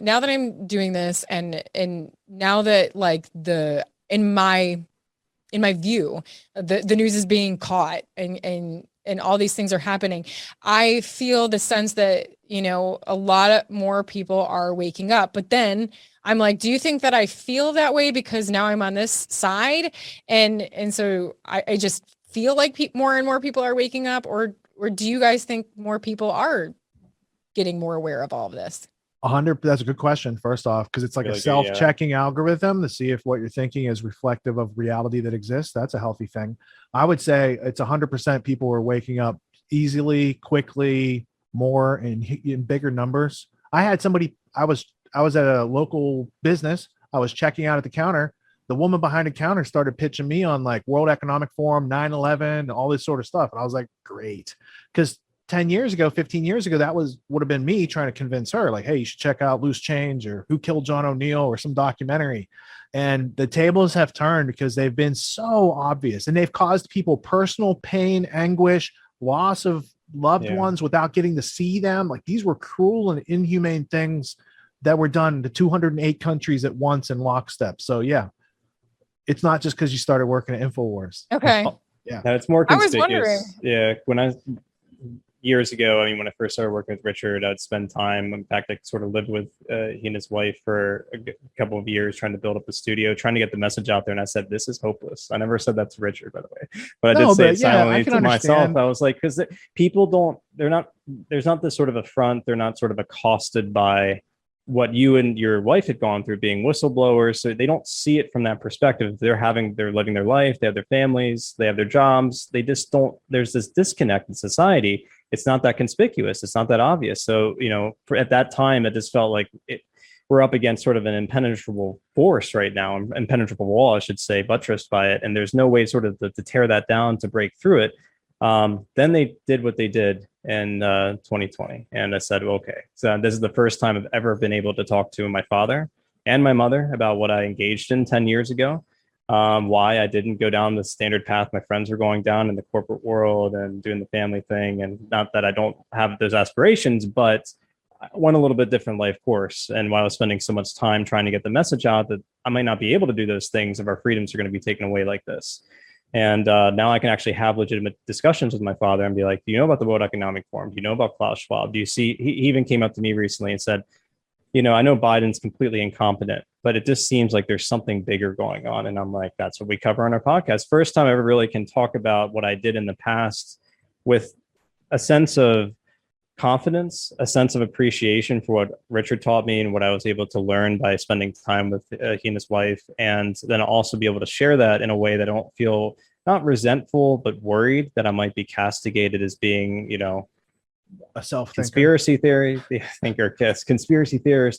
now that I'm doing this, and now that like in my view, the news is being caught and all these things are happening, I feel the sense that, you know, a lot more people are waking up. But then I'm like, do you think that I feel that way because now I'm on this side? And so I just feel like more and more people are waking up, or do you guys think more people are getting more aware of all of this? 100. That's a good question. First off, because it's like a self-checking algorithm to see if what you're thinking is reflective of reality that exists. That's a healthy thing. I would say it's 100% people are waking up easily, quickly, more in bigger numbers. I had somebody, I was at a local business. I was checking out at the counter. The woman behind the counter started pitching me on like World Economic Forum, 9/11, all this sort of stuff. And I was like, great. Because 10 years ago, 15 years ago, would have been me trying to convince her, like, hey, you should check out Loose Change or Who Killed John O'Neill or some documentary. And the tables have turned because they've been so obvious and they've caused people personal pain, anguish, loss of loved ones without getting to see them. Like, these were cruel and inhumane things that were done to 208 countries at once in lockstep. So yeah, it's not just because you started working at InfoWars. Okay. Yeah. Now, it's more conspicuous. I was wondering. Yeah. years ago, I mean, when I first started working with Richard, I'd spend time. In fact, I sort of lived with he and his wife for a couple of years, trying to build up a studio, trying to get the message out there. And I said, "This is hopeless." I never said that to Richard, by the way, but I did say it silently to myself. I was like, because people don't, there's not this sort of affront. They're not sort of accosted by what you and your wife had gone through being whistleblowers. So they don't see it from that perspective. They're living their life. They have their families, they have their jobs. They just don't, there's this disconnect in society. It's not that conspicuous. It's not that obvious. So, at that time, it just felt like we're up against sort of an impenetrable force right now, impenetrable wall, I should say, buttressed by it. And there's no way sort of to tear that down, to break through it. Then they did what they did in 2020. And I said, well, okay, so this is the first time I've ever been able to talk to my father and my mother about what I engaged in 10 years ago, why I didn't go down the standard path my friends were going down in the corporate world and doing the family thing. And not that I don't have those aspirations, but I went a little bit different life course. And while I was spending so much time trying to get the message out that I might not be able to do those things if our freedoms are going to be taken away like this. And now I can actually have legitimate discussions with my father and be like, do you know about the World Economic Forum? Do you know about Klaus Schwab? Do you see, he even came up to me recently and said, I know Biden's completely incompetent, but it just seems like there's something bigger going on. And I'm like, that's what we cover on our podcast. First time I ever really can talk about what I did in the past with a sense of confidence, a sense of appreciation for what Richard taught me and what I was able to learn by spending time with he and his wife, and then also be able to share that in a way that I don't feel not resentful, but worried that I might be castigated as being, a conspiracy theorist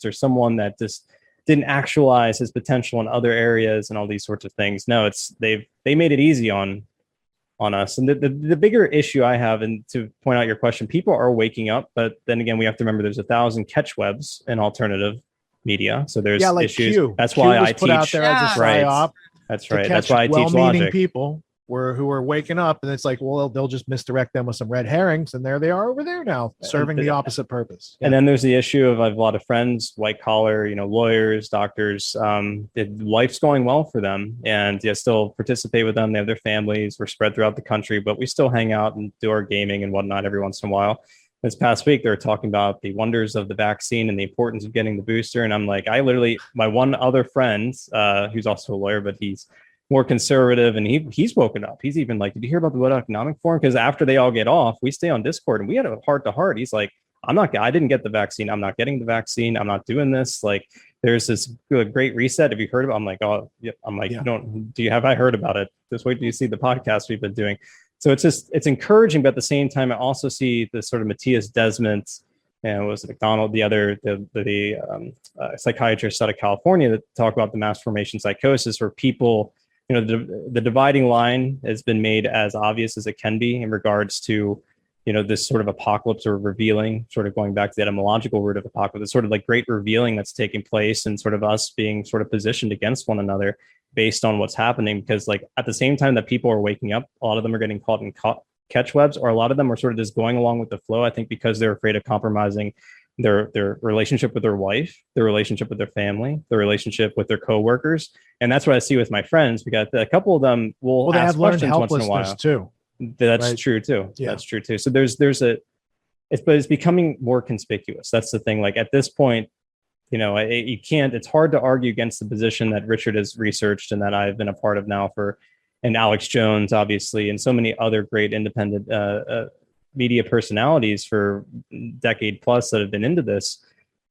or someone that just didn't actualize his potential in other areas and all these sorts of things. No, they made it easy on us. And the bigger issue I have, and to point out your question, people are waking up, but then again, we have to remember there's 1,000 catchwebs in alternative media. So there's issues. Q. That's Q why was I put teach. out there as a psyop. That's right. That's why I teach logic. People who are waking up, and it's like, well, they'll just misdirect them with some red herrings, and there they are over there now, serving the opposite purpose. And then there's the issue of I have a lot of friends, white collar, lawyers, doctors. Life's going well for them, and still participate with them. They have their families. We're spread throughout the country, but we still hang out and do our gaming and whatnot every once in a while. This past week, they were talking about the wonders of the vaccine and the importance of getting the booster. And I'm like, my one other friend, who's also a lawyer, but he's more conservative, and he's woken up. He's even like, did you hear about the World Economic Forum? Because after they all get off, we stay on Discord, and we had a heart to heart. He's like, I didn't get the vaccine. I'm not getting the vaccine. I'm not doing this. Like, there's this great reset. Have you heard about it? I'm like, oh, yeah. I'm like, yeah. Have I heard about it? Just wait till you see the podcast we've been doing. So it's encouraging, but at the same time, I also see the sort of Matthias Desmond, and it was McDonald, the psychiatrist out of California, that talk about the mass formation psychosis, where people, the dividing line has been made as obvious as it can be in regards to, this sort of apocalypse or revealing, sort of going back to the etymological root of apocalypse, it's sort of like great revealing that's taking place, and sort of us being sort of positioned against one another based on what's happening. Because like at the same time that people are waking up, a lot of them are getting caught in catch webs, or a lot of them are sort of just going along with the flow. I think because they're afraid of compromising their relationship with their wife, their relationship with their family, their relationship with their coworkers. And that's what I see with my friends, because a couple of them will ask questions once in a while too. That's true too. Yeah. That's true too. So it's becoming more conspicuous. That's the thing. Like at this point, it's hard to argue against the position that Richard has researched and that I've been a part of now and Alex Jones, obviously, and so many other great independent media personalities for decade plus that have been into this.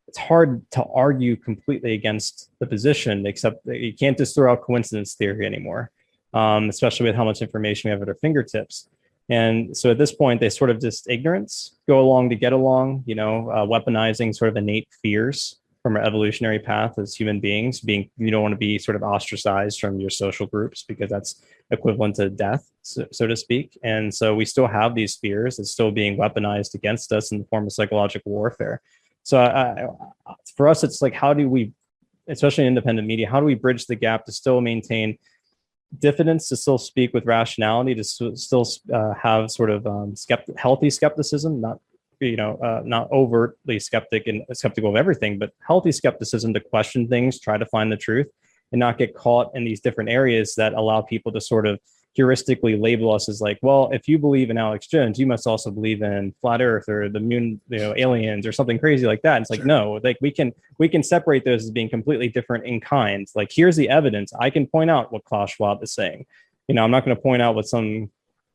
It's hard to argue completely against the position, except that you can't just throw out coincidence theory anymore, especially with how much information we have at our fingertips. And so at this point, they sort of just ignorance, go along to get along, weaponizing sort of innate fears from our evolutionary path as human beings. You don't want to be sort of ostracized from your social groups, because that's equivalent to death, so to speak. And so we still have these fears. It's still being weaponized against us in the form of psychological warfare. So for us, it's like, how do we, especially in independent media, how do we bridge the gap to still maintain diffidence, to still speak with rationality, to still have sort of healthy skepticism, not overtly skeptical of everything, but healthy skepticism to question things, try to find the truth, and not get caught in these different areas that allow people to sort of heuristically label us as like, well, if you believe in Alex Jones, you must also believe in flat Earth or the moon, aliens or something crazy like that. And it's like, no, like we can separate those as being completely different in kind. Like, here's the evidence. I can point out what Klaus Schwab is saying. I'm not going to point out what some,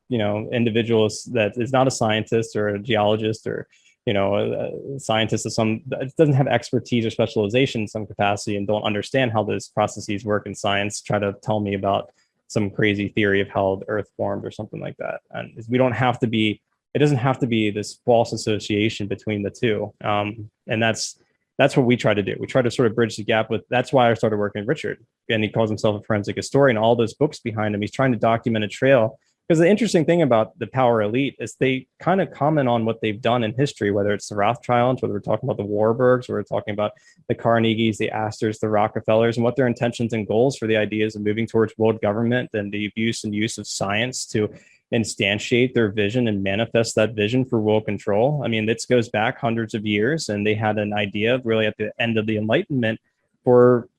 individual that is not a scientist or a geologist or, a scientist of some that doesn't have expertise or specialization in some capacity and don't understand how those processes work in science, try to tell me about some crazy theory of how the earth formed or something like that. And it doesn't have to be this false association between the two. And that's what we try to do. We try to sort of bridge the gap that's why I started working with Richard. And he calls himself a forensic historian. All those books behind him, he's trying to document a trail. Because the interesting thing about the power elite is they kind of comment on what they've done in history, whether it's the Rothschilds, whether we're talking about the Warburgs, or we're talking about the Carnegies, the Astors, the Rockefellers, and what their intentions and goals for the ideas of moving towards world government and the abuse and use of science to instantiate their vision and manifest that vision for world control. I mean, this goes back hundreds of years, and they had an idea really at the end of the Enlightenment for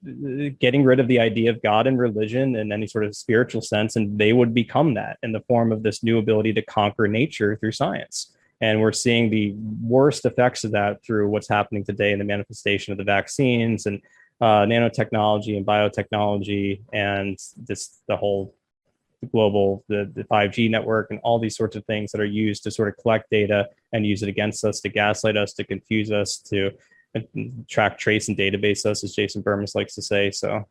getting rid of the idea of God and religion in any sort of spiritual sense. And they would become that in the form of this new ability to conquer nature through science. And we're seeing the worst effects of that through what's happening today in the manifestation of the vaccines and nanotechnology and biotechnology and the whole global, the 5G network and all these sorts of things that are used to sort of collect data and use it against us, to gaslight us, to confuse us, to track, trace, and database us, as Jason Burmis likes to say. So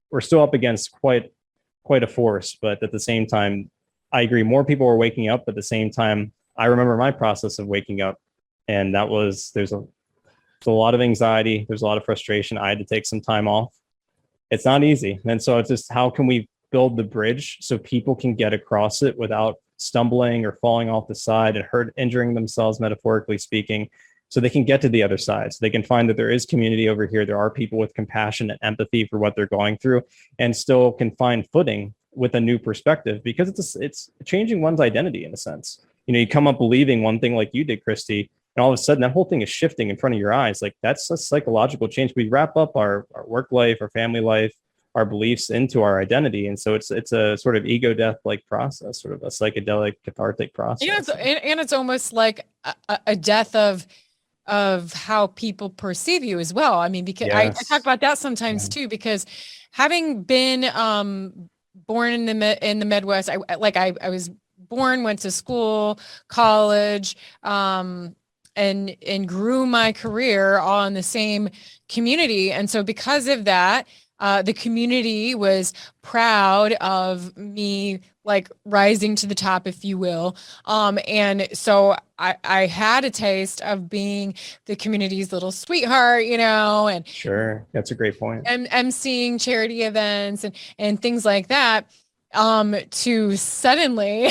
we're still up against quite a force, but at the same time, I agree, more people are waking up. But at the same time, I remember my process of waking up, and there's a lot of anxiety, there's a lot of frustration. I had to take some time off. It's not easy, and so it's just, how can we build the bridge so people can get across it without stumbling or falling off the side and injuring themselves, metaphorically speaking, so they can get to the other side, so they can find that there is community over here. There are people with compassion and empathy for what they're going through, and still can find footing with a new perspective, because it's changing one's identity in a sense. You come up believing one thing like you did, Kristi, and all of a sudden that whole thing is shifting in front of your eyes. Like, that's a psychological change. We wrap up our work life, our family life, our beliefs into our identity. And so it's a sort of ego death like process, sort of a psychedelic cathartic process. And it's almost like a death of how people perceive you as well. I mean, because I talk about that sometimes too, because having been born in the Midwest, I was born, went to school, college, and grew my career all in the same community. And so because of that, the community was proud of me, like rising to the top, if you will. And so I had a taste of being the community's little sweetheart, and sure, that's a great point. And emceeing charity events and things like that. To suddenly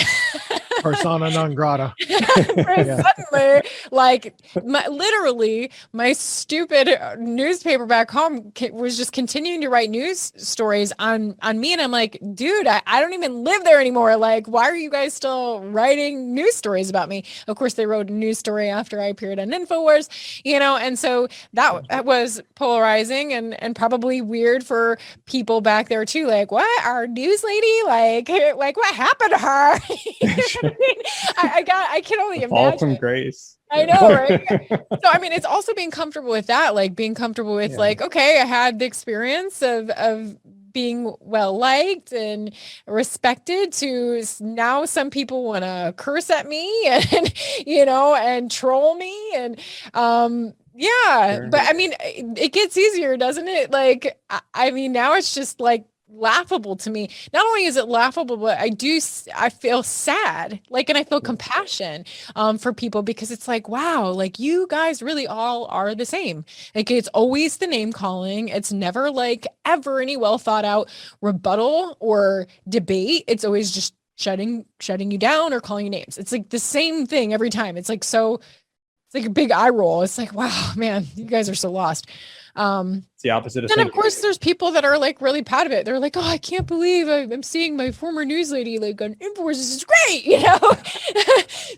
persona non grata. Suddenly, like literally my stupid newspaper back home was just continuing to write news stories on me. And I'm like, dude, I don't even live there anymore. Like, why are you guys still writing news stories about me? Of course, they wrote a news story after I appeared on InfoWars, and so that was polarizing and probably weird for people back there too. Like, what, our news lady? Like what happened to her? I can only imagine. Fall from grace. I know, right? So, I mean, it's also being comfortable with that, like being comfortable with like, okay, I had the experience of being well liked and respected, to now some people want to curse at me and, and troll me. And, sure. But I mean, it gets easier, doesn't it? Like, I mean, now it's just like laughable to me. Not only is it laughable, but I feel sad, and I feel compassion for people, because it's like, wow, like you guys really all are the same. Like, it's always the name calling. It's never like ever any well thought out rebuttal or debate. It's always just shutting you down or calling you names. It's like the same thing every time. It's like it's like a big eye roll. It's like, wow, man, you guys are so lost. It's the opposite of. And of course, there's people that are like really proud of it. They're like, oh, I can't believe I'm seeing my former news lady like on InfoWars. This is great,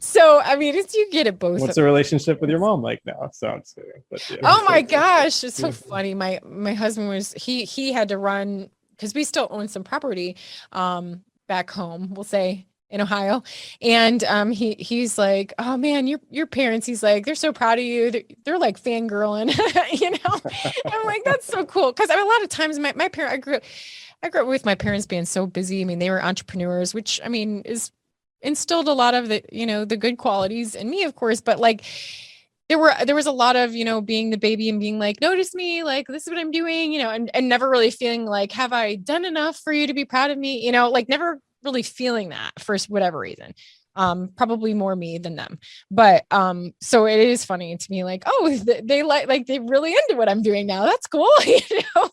So I mean, you get it both. What's the relationship with your mom like now? Sounds good. Oh my gosh, it's so funny. My husband was he had to run, because we still own some property back home, we'll say in Ohio. And he's like, oh man, your parents, he's like, they're so proud of you. They're like fangirling, you know? I'm like, that's so cool. Cause I mean, a lot of times my parents, I grew up with my parents being so busy. I mean, they were entrepreneurs, which I mean is instilled a lot of the, you know, the good qualities in me, of course, but like there was a lot of, you know, being the baby and being like, notice me, like, this is what I'm doing, you know, and never really feeling like, have I done enough for you to be proud of me? You know, like never really feeling that for whatever reason. Probably more me than them. But so it is funny to me, like, oh, they like they're really into what I'm doing now. That's cool, you know.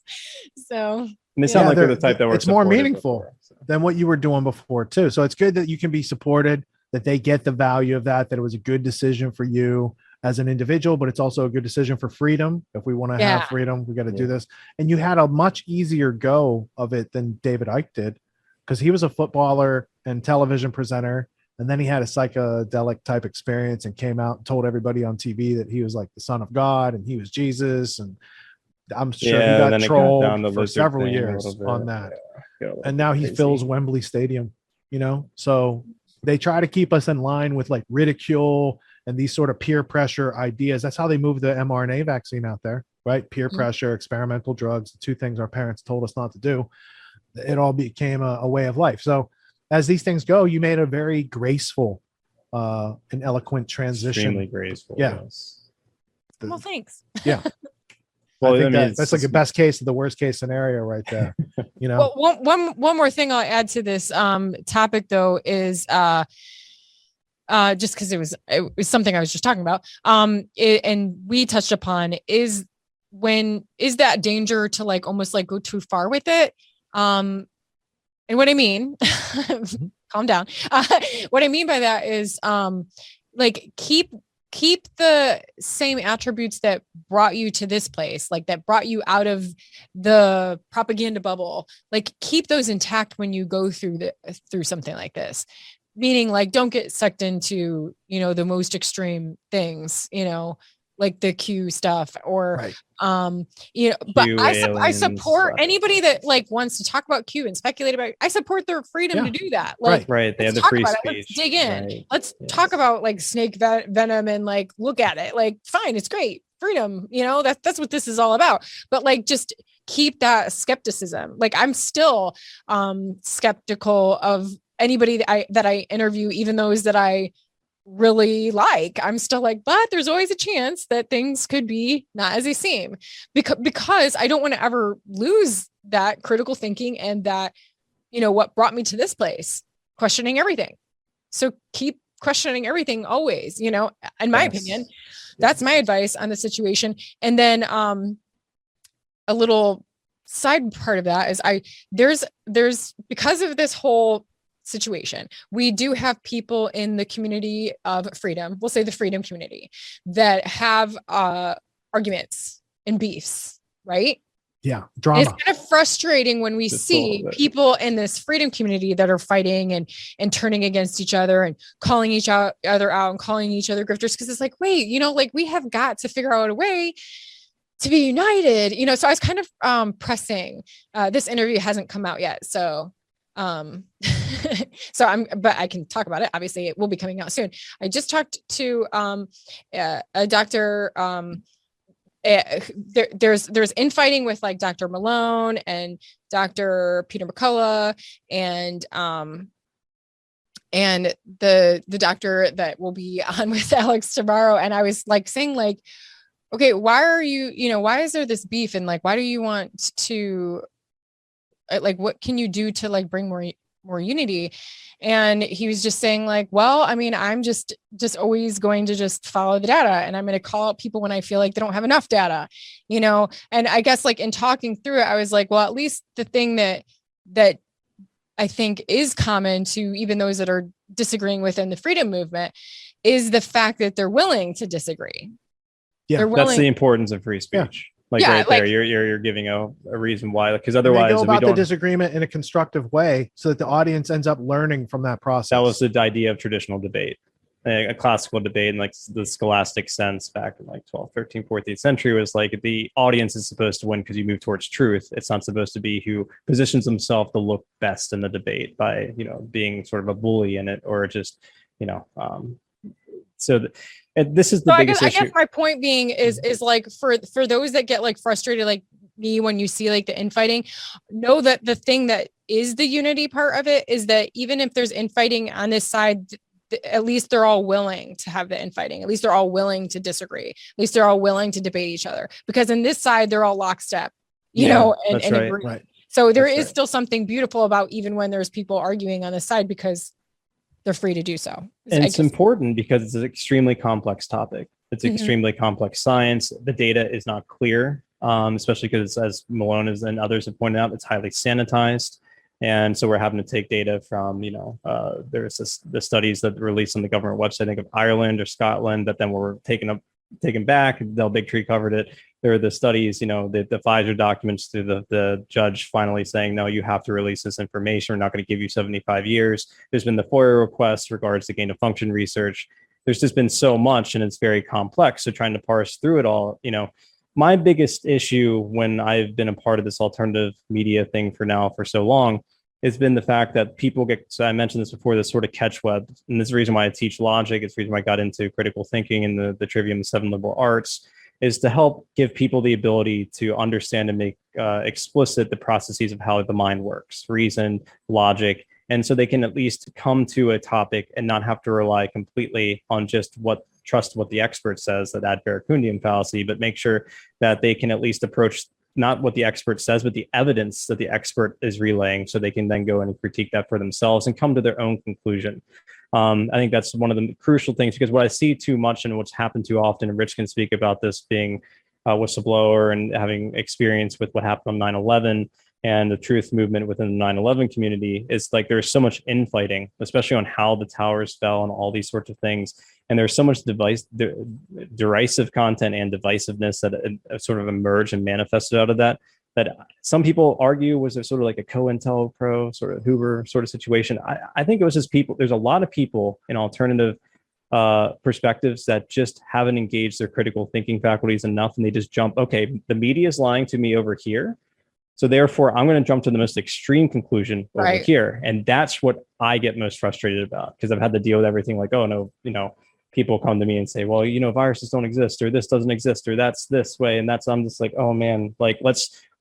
So and they sound like they're the type that were it's more meaningful before, so. than what you were doing before too. So it's good that you can be supported, that they get the value of that it was a good decision for you as an individual, but it's also a good decision for freedom. If we want to have freedom, we got to do this. And you had a much easier go of it than David Icke did, because he was a footballer and television presenter. And then he had a psychedelic type experience and came out and told everybody on TV that he was like the son of God and he was Jesus. And I'm sure he got trolled for several years on that. And now he fills Wembley Stadium, you know? So they try to keep us in line with like ridicule and these sort of peer pressure ideas. That's how they moved the mRNA vaccine out there, right? Peer pressure, experimental drugs, the two things our parents told us not to do. It all became a way of life. So as these things go, you made a very graceful and eloquent transition. Extremely graceful. Yeah. Yes. Well, thanks. Yeah. Well, I think that's like a best case of the worst case scenario right there. You know. Well, one more thing I'll add to this topic though is just because it was something I was just talking about. And we touched upon is that danger to like almost like go too far with it. And what I mean, calm down. What I mean by that is like keep the same attributes that brought you to this place, like that brought you out of the propaganda bubble, like keep those intact when you go through something like this. Meaning like, don't get sucked into, you know, the most extreme things, you know, like the Q stuff or, you know, but I support anybody that like wants to talk about Q and speculate about it. I support their freedom to do that. Like, right. They have the free speech. Let's dig in. Right. Let's talk about like snake venom and like, look at it. Like, fine. It's great. Freedom. You know, that's what this is all about. But like, just keep that skepticism. Like I'm still skeptical of anybody that I interview, even those that I really like. I'm still like, but there's always a chance that things could be not as they seem, because I don't want to ever lose that critical thinking and that, you know, what brought me to this place, questioning everything. So keep questioning everything always, you know, in my opinion. That's my advice on the situation. And then a little side part of that is there's because of this whole situation, we do have people in the community of freedom, we'll say the freedom community, that have arguments and beefs, right? Yeah, drama. It's kind of frustrating when we see people in this freedom community that are fighting and turning against each other and calling each other out and calling each other grifters, because it's like, wait, you know, like we have got to figure out a way to be united, you know. So I was kind of pressing. This interview hasn't come out yet, so but I can talk about it. Obviously it will be coming out soon. I just talked to a doctor. There's infighting with like Dr. Malone and Dr. Peter McCullough and the doctor that will be on with Alex tomorrow. And I was like saying like, okay, why are why is there this beef? And like, why do you want to, like, what can you do to like bring more unity? And he was just saying like, well, I mean, I'm just always going to just follow the data, and I'm going to call out people when I feel like they don't have enough data, you know? And I guess like in talking through it, I was like, well, at least the thing that I think is common to even those that are disagreeing within the freedom movement is the fact that they're willing to disagree. Yeah, that's the importance of free speech. Like right there, you're giving a reason why, because otherwise go about the disagreement in a constructive way so that the audience ends up learning from that process. That was the idea of traditional debate. a classical debate in like the scholastic sense back in like 12th, 13th, 14th century was like the audience is supposed to win because you move towards truth. It's not supposed to be who positions himself to look best in the debate by, being sort of a bully in it or just, and this is the biggest issue. I guess my point being is like for those that get like frustrated, like me, when you see like the infighting, know that the thing that is the unity part of it is that even if there's infighting on this side, at least they're all willing to have the infighting. At least they're all willing to disagree. At least they're all willing to debate each other, because in this side, they're all lockstep, and agree. Right. So there is still something beautiful about even when there's people arguing on this side, because they're free to do so. And it's important because it's an extremely complex topic. It's extremely complex science. The data is not clear, especially because, as Malone and others have pointed out, it's highly sanitized. And so we're having to take data from, there's the studies that were released on the government website, I think of Ireland or Scotland, that then were taken back. Del Bigtree covered it. There are the studies, the Pfizer documents through the judge finally saying, no, you have to release this information. We're not going to give you 75 years. There's been the FOIA request regards to gain of function research. There's just been so much, and it's very complex. So trying to parse through it all, my biggest issue when I've been a part of this alternative media thing for so long, it's been the fact that people so I mentioned this before, this sort of catch web. And this is the reason why I teach logic. It's the reason why I got into critical thinking and the Trivium of 7 liberal arts, is to help give people the ability to understand and make explicit the processes of how the mind works, reason, logic. And so they can at least come to a topic and not have to rely completely on just trust what the expert says, that ad Verecundium fallacy, but make sure that they can at least approach not what the expert says, but the evidence that the expert is relaying, so they can then go and critique that for themselves and come to their own conclusion. I think that's one of the crucial things, because what I see too much and what's happened too often, and Rich can speak about this, being a whistleblower and having experience with what happened on 9/11 and the truth movement within the 9/11 community, is like there's so much infighting, especially on how the towers fell and all these sorts of things. And there's so much derisive content and divisiveness that sort of emerged and manifested out of that some people argue was a sort of like a COINTELPRO sort of Hoover sort of situation. I think it was just people. There's a lot of people in alternative perspectives that just haven't engaged their critical thinking faculties enough, and they just jump, okay, the media is lying to me over here, so therefore I'm going to jump to the most extreme conclusion over here. And that's what I get most frustrated about, because I've had to deal with everything like, oh no, people come to me and say, well, viruses don't exist, or this doesn't exist, or that's this way. And I'm just like, oh man, like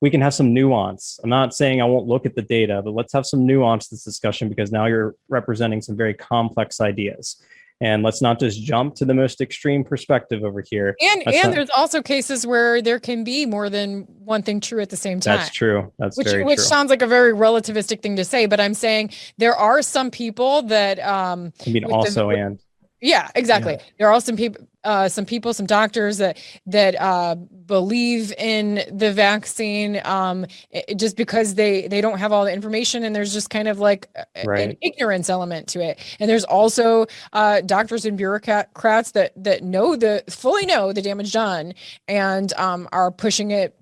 we can have some nuance. I'm not saying I won't look at the data, but let's have some nuance to this discussion, because now you're representing some very complex ideas. And let's not just jump to the most extreme perspective over here. And there's also cases where there can be more than one thing true at the same time. That's true. Which sounds like a very relativistic thing to say, but I'm saying there are some people that yeah, exactly. Yeah. There are some people, some doctors that believe in the vaccine just because they don't have all the information, and there's just kind of like an ignorance element to it. And there's also doctors and bureaucrats that fully know the damage done, and are pushing it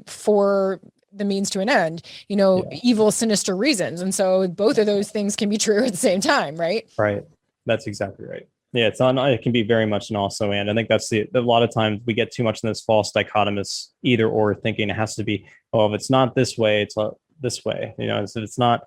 for the means to an end, evil, sinister reasons. And so both of those things can be true at the same time, right? Right. That's exactly right. Yeah, it can be very much an also and. I think that's a lot of times we get too much in this false dichotomous either or thinking. It has to be, if it's not this way, it's this way. So it's not,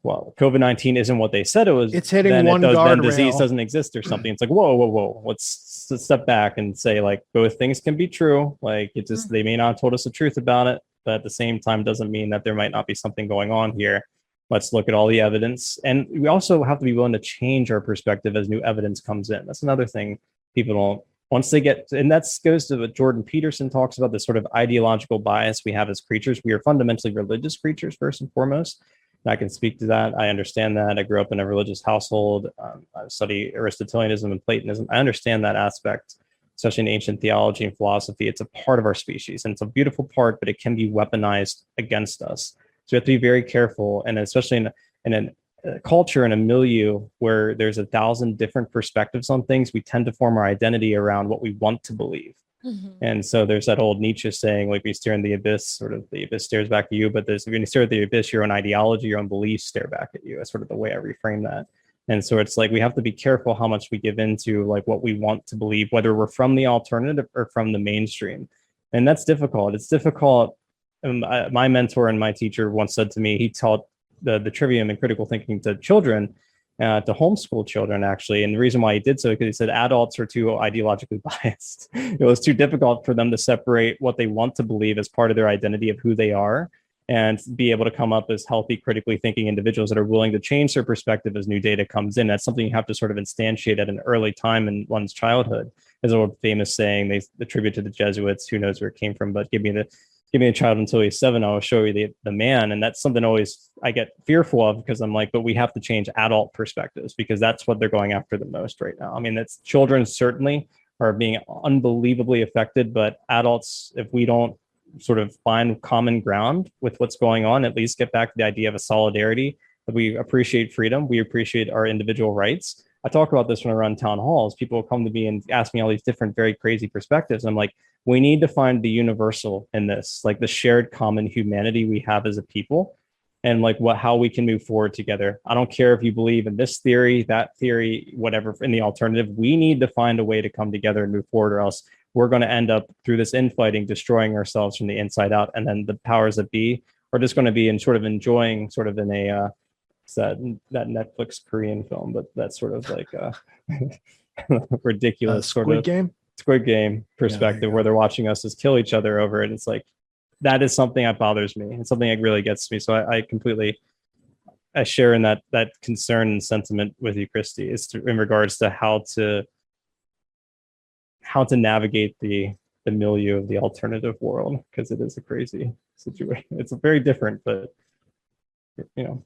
well, COVID-19 isn't what they said it was. It's hitting one guardrail. Then disease doesn't exist or something. It's like, whoa. Let's step back and say, like, both things can be true. Like, it just, they may not have told us the truth about it, but at the same time doesn't mean that there might not be something going on here. Let's look at all the evidence. And we also have to be willing to change our perspective as new evidence comes in. That's another thing people don't, once they get, and that goes to what Jordan Peterson talks about, this sort of ideological bias we have as creatures. We are fundamentally religious creatures, first and foremost. And I can speak to that. I understand that. I grew up in a religious household. I study Aristotelianism and Platonism. I understand that aspect, especially in ancient theology and philosophy. It's a part of our species, and it's a beautiful part, but it can be weaponized against us. So we have to be very careful, and especially in a culture and a milieu where there's 1,000 different perspectives on things, we tend to form our identity around what we want to believe. Mm-hmm. And so there's that old Nietzsche saying, like, you stare in the abyss, sort of the abyss stares back at you. But when you stare at the abyss, your own ideology, your own beliefs stare back at you. That's sort of the way I reframe that. And so it's like we have to be careful how much we give into like what we want to believe, whether we're from the alternative or from the mainstream. And that's difficult. It's difficult. My mentor and my teacher once said to me, he taught the trivium and critical thinking to children, to homeschool children, actually. And the reason why he did so, because he said adults are too ideologically biased. It was too difficult for them to separate what they want to believe as part of their identity of who they are, and be able to come up as healthy, critically thinking individuals that are willing to change their perspective as new data comes in. That's something you have to sort of instantiate at an early time in one's childhood. There's a famous saying they attribute to the Jesuits, who knows where it came from, but give me a child until he's 7, I'll show you the man. And that's something always I get fearful of, because I'm like, but we have to change adult perspectives, because that's what they're going after the most right now. I mean, that's children certainly are being unbelievably affected, but adults, if we don't sort of find common ground with what's going on, at least get back to the idea of a solidarity, that we appreciate freedom, we appreciate our individual rights. I talk about this when I run town halls. People come to me and ask me all these different, very crazy perspectives. I'm like, we need to find the universal in this, like the shared common humanity we have as a people, and like how we can move forward together. I don't care if you believe in this theory, that theory, whatever, in the alternative. We need to find a way to come together and move forward, or else we're going to end up through this infighting, destroying ourselves from the inside out. And then the powers that be are just going to be in sort of enjoying sort of in a, that Netflix Korean film, but that's sort of like ridiculous Squid Game perspective, where they're watching us just kill each other over it. It's like, that is something that bothers me. It's something that really gets me. So I completely, I share in that concern and sentiment with you, Kristi, is in regards to how to navigate the milieu of the alternative world, because it is a crazy situation. It's very different, but you know.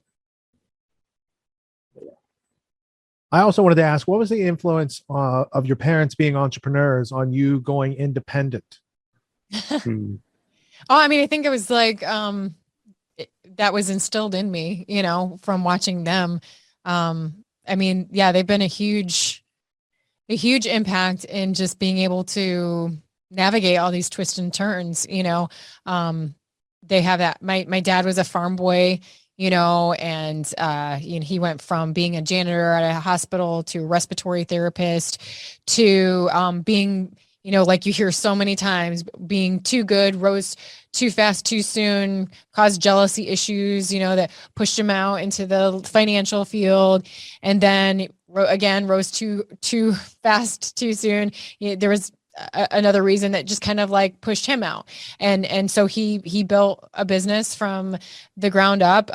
I also wanted to ask, what was the influence of your parents being entrepreneurs on you going independent? Oh, I mean, I think it was like, that was instilled in me, you know, from watching them. I mean, yeah, they've been a huge impact in just being able to navigate all these twists and turns, you know. They have that. My dad was a farm boy, you know, and you know, he went from being a janitor at a hospital to a respiratory therapist to being, you know, like you hear so many times, being too good, rose too fast, too soon, caused jealousy issues, you know, that pushed him out into the financial field. And then again, rose too fast, too soon. You know, there was another reason that just kind of like pushed him out. And so he built a business from the ground up.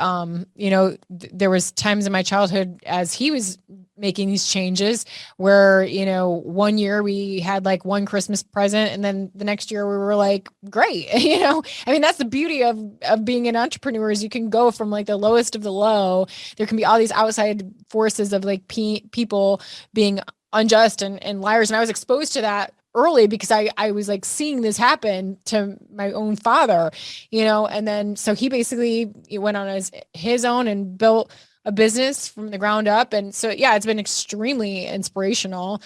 You know, there was times in my childhood as he was making these changes where, you know, one year we had like one Christmas present, and then the next year we were like, great. You know, I mean, that's the beauty of being an entrepreneur, is you can go from like the lowest of the low. There can be all these outside forces of like people being unjust and liars. And I was exposed to that early because I was like seeing this happen to my own father, you know. And then so he basically went on his own and built a business from the ground up. And so, yeah, it's been extremely inspirational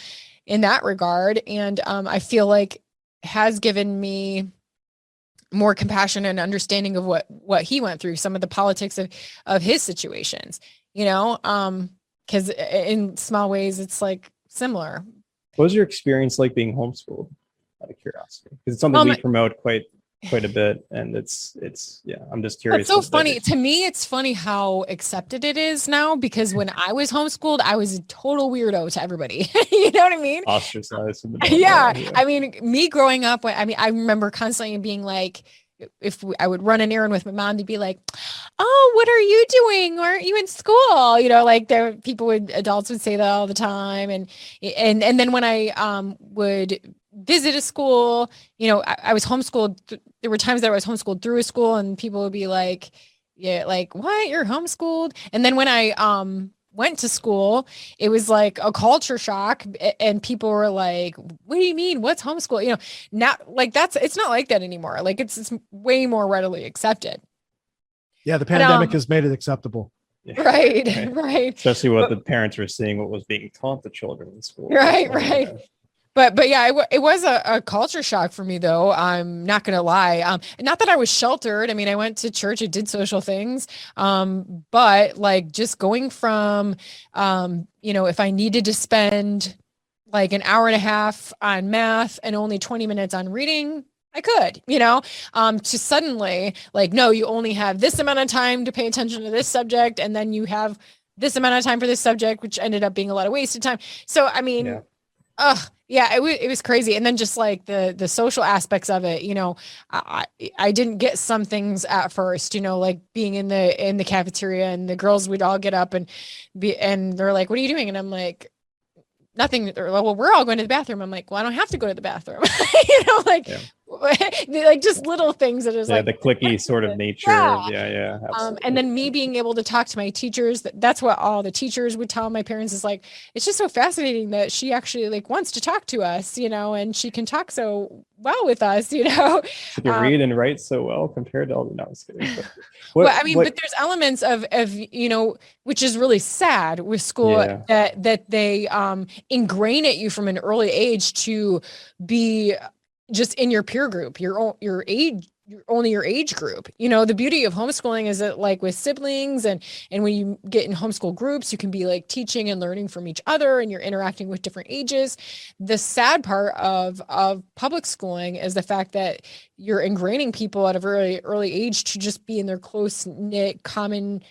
in that regard. And I feel like has given me more compassion and understanding of what he went through, some of the politics of his situations, you know, because in small ways it's like similar. What was your experience like being homeschooled, out of curiosity? Because it's something we promote quite a bit, and it's yeah, I'm just curious. It's so funny to me. It's funny how accepted it is now, because when I was homeschooled, I was a total weirdo to everybody. You know what I mean? Ostracized. Yeah. I mean, me growing up, I remember constantly being like, I would run an errand with my mom, they'd be like, "Oh, what are you doing? Aren't you in school?" You know, like adults would say that all the time. And then when I would visit a school, you know, I was homeschooled. There were times that I was homeschooled through a school, and people would be like, "Yeah, like what? You're homeschooled?" And then when I went to school, it was like a culture shock, and people were like, "What do you mean? What's homeschool?" You know, not like it's not like that anymore. Like it's way more readily accepted. Yeah, the pandemic has made it acceptable. Yeah. Right. Especially what the parents were seeing, what was being taught to children in school. Right. but yeah, it was a culture shock for me though. I'm not gonna lie. Not that I was sheltered. I mean, I went to church, I did social things. But like just going from, if I needed to spend like an hour and a half on math and only 20 minutes on reading, I could, to suddenly like, no, you only have this amount of time to pay attention to this subject. And then you have this amount of time for this subject, which ended up being a lot of wasted time. So, I mean, yeah, it was crazy. And then just like the social aspects of it, I didn't get some things at first, like being in the cafeteria and the girls would all get up and they're like, what are you doing? And I'm like, nothing. They're like, well, we're all going to the bathroom. I'm like, well, I don't have to go to the bathroom. Like just little things that is like the clicky sort of nature. Yeah. And then me being able to talk to my teachers, that's what all the teachers would tell my parents is like, it's just so fascinating that she actually like wants to talk to us, and she can talk so well with us, She can read and write so well compared to all the no, I was kidding. But there's elements of which is really sad with school that they ingrain at you from an early age to be just in your peer group, your age, only your age group. The beauty of homeschooling is that like with siblings and when you get in homeschool groups, you can be like teaching and learning from each other and you're interacting with different ages. The sad part of public schooling is the fact that you're ingraining people at a very early age to just be in their close knit common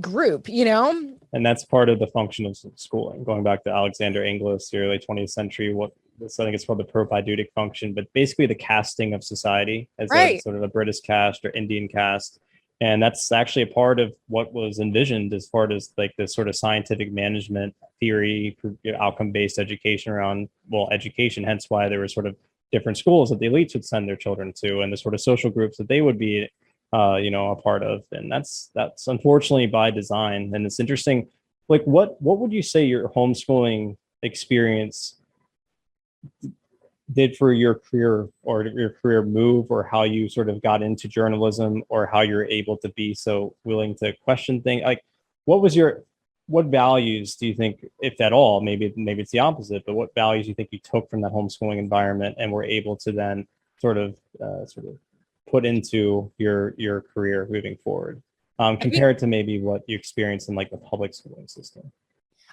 group, And that's part of the function of schooling. Going back to Alexander Inglis, the early 20th century, I think it's called the propedeutic function, but basically the casting of society as a sort of a British caste or Indian caste. And that's actually a part of what was envisioned as far as like this sort of scientific management theory, outcome-based education around, education, hence why there were sort of different schools that the elites would send their children to and the sort of social groups that they would be a part of. And that's unfortunately by design. And it's interesting, like what would you say your homeschooling experience did for your career or your career move, or how you sort of got into journalism, or how you're able to be so willing to question things? Like what values do you think, if at all, maybe it's the opposite, but what values do you think you took from that homeschooling environment and were able to then sort of put into your career moving forward, compared to maybe what you experienced in like the public schooling system?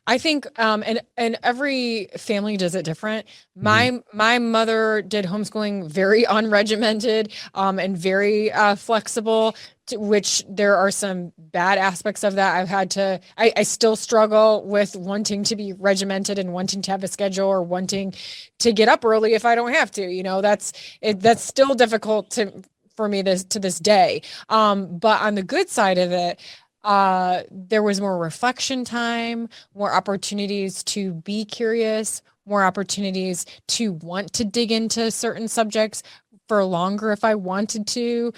I think, and every family does it different. My mother did homeschooling very unregimented, and very flexible, which there are some bad aspects of that. I still struggle with wanting to be regimented and wanting to have a schedule or wanting to get up early if I don't have to, that's still difficult for me to this day. But on the good side of it, there was more reflection time, more opportunities to be curious, more opportunities to want to dig into certain subjects for longer if I wanted to.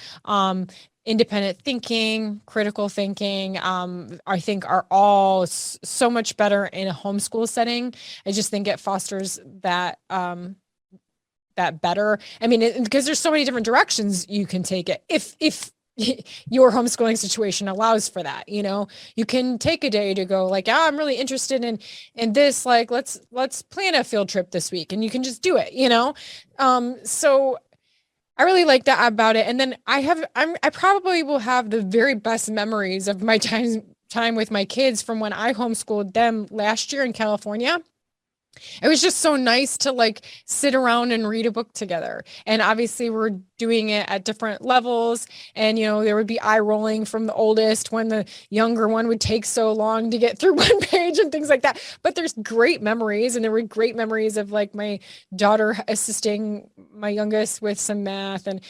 Independent thinking, critical thinking, I think are all so much better in a homeschool setting. I just think it fosters that better. I mean, because there's so many different directions you can take it. If your homeschooling situation allows for that, you can take a day to go like, I'm really interested in this, like, let's plan a field trip this week, and you can just do it, so I really like that about it. And then I probably will have the very best memories of my time with my kids from when I homeschooled them last year in California. It was just so nice to like sit around and read a book together. And obviously we're doing it at different levels. And, there would be eye rolling from the oldest when the younger one would take so long to get through one page and things like that. But there's great memories. And there were great memories of like my daughter assisting my youngest with some math. And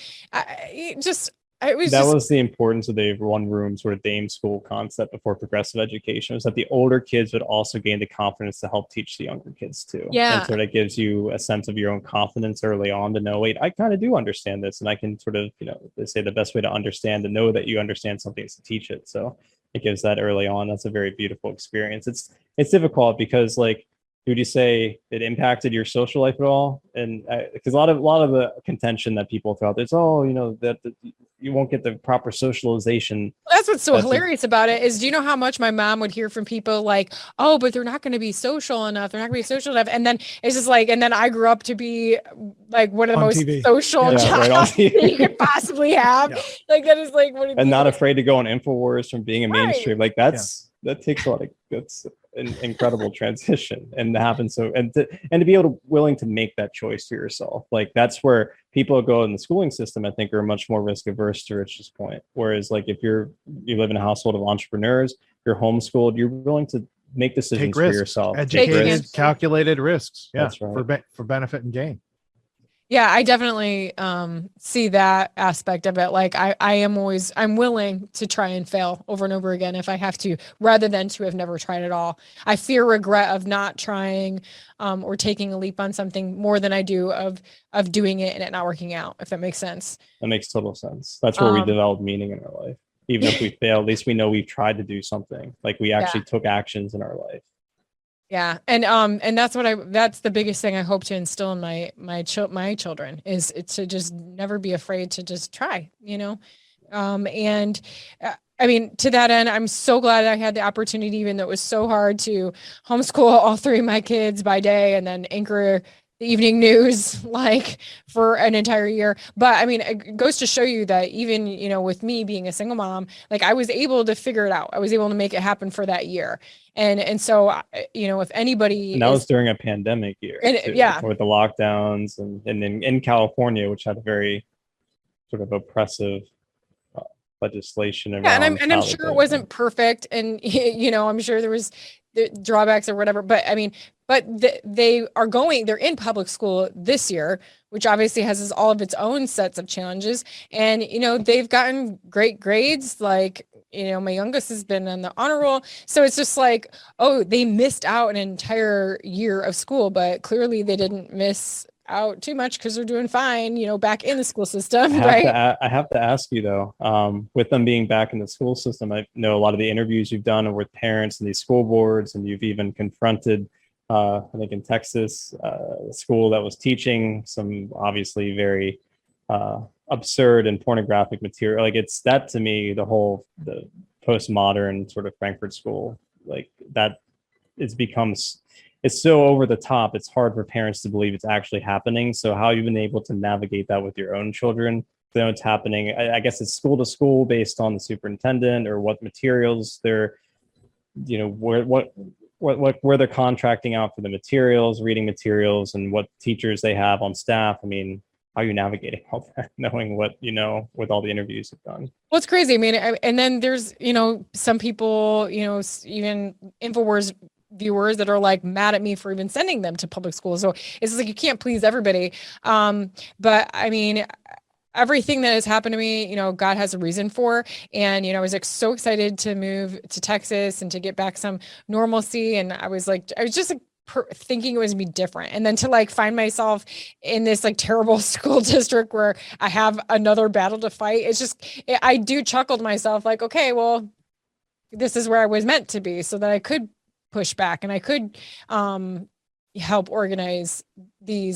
that was the importance of the one room sort of dame school concept before progressive education, was that the older kids would also gain the confidence to help teach the younger kids too. Yeah. And sort of gives you a sense of your own confidence early on to know, wait, I kind of do understand this. And I can sort of, they say the best way to understand and know that you understand something is to teach it. So it gives that early on. That's a very beautiful experience. It's difficult because like, would you say it impacted your social life at all? And because a lot of the contention that people throw out, there's that you won't get the proper socialization. That's what's so hilarious about it is, do you know how much my mom would hear from people like, oh, but they're not going to be social enough. They're not going to be social enough. And then it's just like, and then I grew up to be like one of the most TV. Social jobs that you could possibly have. Yeah. Like that is like what. And not afraid to go on InfoWars from being a mainstream. Like that takes a lot of, that's an incredible transition, and to happen and to be willing to make that choice for yourself. Like that's where people go in the schooling system, I think, are much more risk averse to Rich's point. Whereas like if you live in a household of entrepreneurs, you're homeschooled, you're willing to make decisions for yourself. Educated, calculated risks. Yeah, that's right. For benefit and gain. Yeah, I definitely see that aspect of it. Like I'm willing to try and fail over and over again if I have to, rather than to have never tried at all. I fear regret of not trying or taking a leap on something more than I do of doing it and it not working out, if that makes sense. That makes total sense. That's where we develop meaning in our life. Even if we fail, at least we know we've tried to do something. Like we actually took actions in our life. Yeah. And that's that's the biggest thing I hope to instill in my children is to just never be afraid to just try, I mean, to that end, I'm so glad I had the opportunity, even though it was so hard, to homeschool all three of my kids by day and then anchor the evening news like for an entire year. But I mean, it goes to show you that even, with me being a single mom, like I was able to figure it out. I was able to make it happen for that year. And so, if anybody, and that was during a pandemic year, with the lockdowns and in California, which had a very sort of oppressive legislation around. Yeah, and I'm sure it wasn't perfect, and I'm sure there was the drawbacks or whatever. But I mean, they're in public school this year, which obviously has all of its own sets of challenges. And, they've gotten great grades. Like, my youngest has been on the honor roll. So it's just like, oh, they missed out an entire year of school, but clearly they didn't miss out too much because they're doing fine, back in the school system. I have to ask you though, with them being back in the school system, I know a lot of the interviews you've done with parents and these school boards, and you've even confronted I think in Texas, a school that was teaching some obviously very absurd and pornographic material. Like it's that to me, the postmodern sort of Frankfurt school, like that it's so over the top. It's hard for parents to believe it's actually happening. So how have you been able to navigate that with your own children? You know, it's happening. I guess it's school to school based on the superintendent or what materials they're, where they're contracting out for the materials, reading materials, and what teachers they have on staff. I mean, how are you navigating all that, knowing what with all the interviews you've done? Well, it's crazy. I mean, and then there's some people, even InfoWars viewers that are like mad at me for even sending them to public school. So it's like you can't please everybody. But I mean, everything that has happened to me, God has a reason for. And, I was like so excited to move to Texas and to get back some normalcy. And I was just thinking it was gonna be different. And then to like find myself in this like terrible school district where I have another battle to fight. I do chuckle to myself like, okay, well, this is where I was meant to be so that I could push back and I could help organize the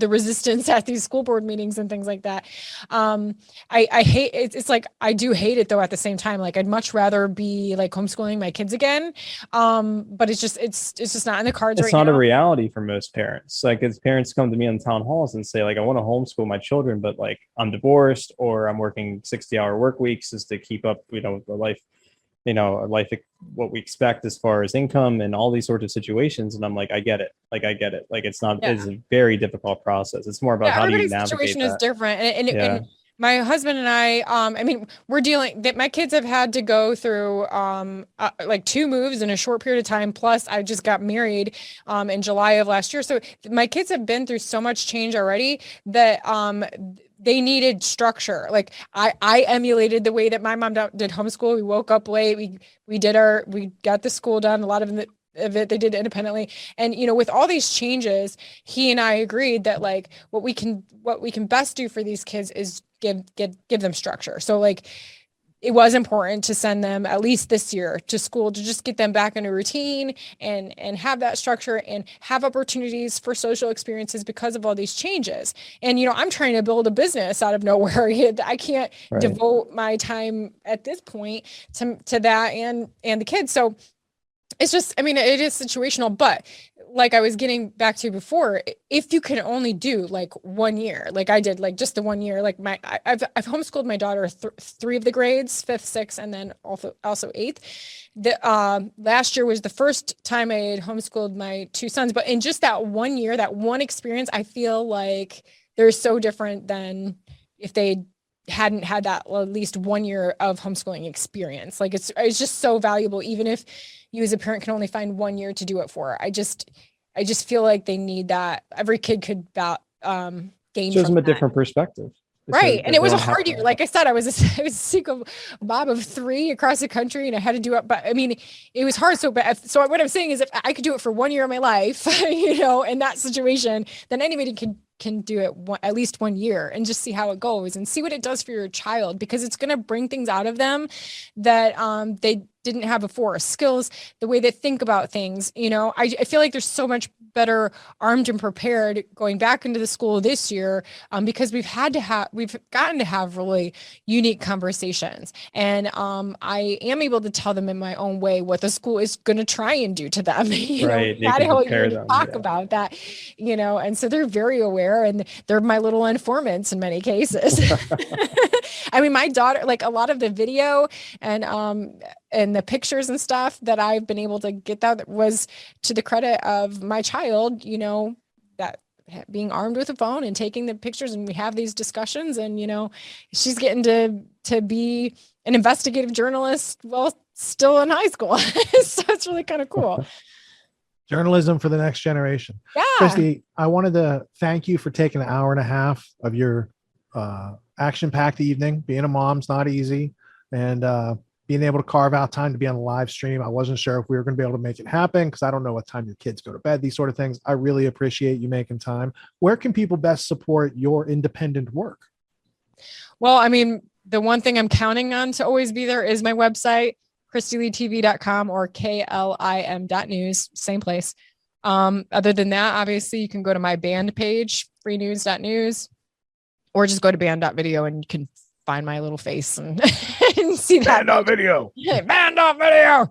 resistance at these school board meetings and things like that. I hate it. It's like, I do hate it though. At the same time, like I'd much rather be like homeschooling my kids again. But it's just not in the cards. It's not a reality for most parents. Like as parents come to me on town halls and say like, I want to homeschool my children, but like I'm divorced or I'm working 60-hour work weeks just to keep up, the life, what we expect as far as income and all these sorts of situations. And I'm like, I get it. Like it's not, it's a very difficult process. It's more about how do you navigate situation that. Is different. And my husband and I mean, we're dealing that my kids have had to go through like 2 moves in a short period of time. Plus I just got married in July of last year. So my kids have been through so much change already that they needed structure. Like I emulated the way that my mom did homeschool. We woke up late. We got the school done. A lot of it they did independently. And with all these changes, he and I agreed that like what we can best do for these kids is give them structure. So like it was important to send them at least this year to school to just get them back in a routine and have that structure and have opportunities for social experiences because of all these changes. And, I'm trying to build a business out of nowhere. I can't devote my time at this point to that and the kids. So it's just, it is situational, but like I was getting back to before, if you can only do like 1 year, like I did, like just the 1 year, like I've homeschooled my daughter three of the grades, 5th, 6th, and then also 8th. Last year was the first time I had homeschooled my 2 sons, but in just that 1 year, that one experience, I feel like they're so different than if they hadn't had that at least 1 year of homeschooling experience. Like it's just so valuable, even if you as a parent can only find 1 year to do it for. I just feel like they need that. Every kid could gain shows them a that. different perspective. Right. And it was a hard year. Like I said, I was a single mom of 3 across the country and I had to do it. But it was hard. So what I'm saying is if I could do it for 1 year of my life, in that situation, then anybody can do it at least 1 year and just see how it goes and see what it does for your child, because it's going to bring things out of them that they didn't have before. Skills, the way they think about things. I feel like there's so much better armed and prepared going back into the school this year because we've gotten to have really unique conversations. And I am able to tell them in my own way what the school is going to try and do to them. That whole year to talk about that, and so they're very aware and they're my little informants in many cases. My daughter, like a lot of the video and the pictures and stuff that I've been able to get that was to the credit of my child, that being armed with a phone and taking the pictures, and we have these discussions, and, she's getting to be an investigative journalist while still in high school. So it's really kind of cool. Journalism for the next generation. Yeah. Kristi, I wanted to thank you for taking an hour and a half of your action-packed evening. Being a mom's not easy, and being able to carve out time to be on the live stream. I wasn't sure if we were going to be able to make it happen because I don't know what time your kids go to bed, these sort of things. I really appreciate you making time. Where can people best support your independent work? Well, the one thing I'm counting on to always be there is my website, KristiLeighTV.com or KLIM.news, same place. Other than that, obviously you can go to my band page, freenews.news, or just go to band.video and you can find my little face and, and see that. Band.video. Band.video.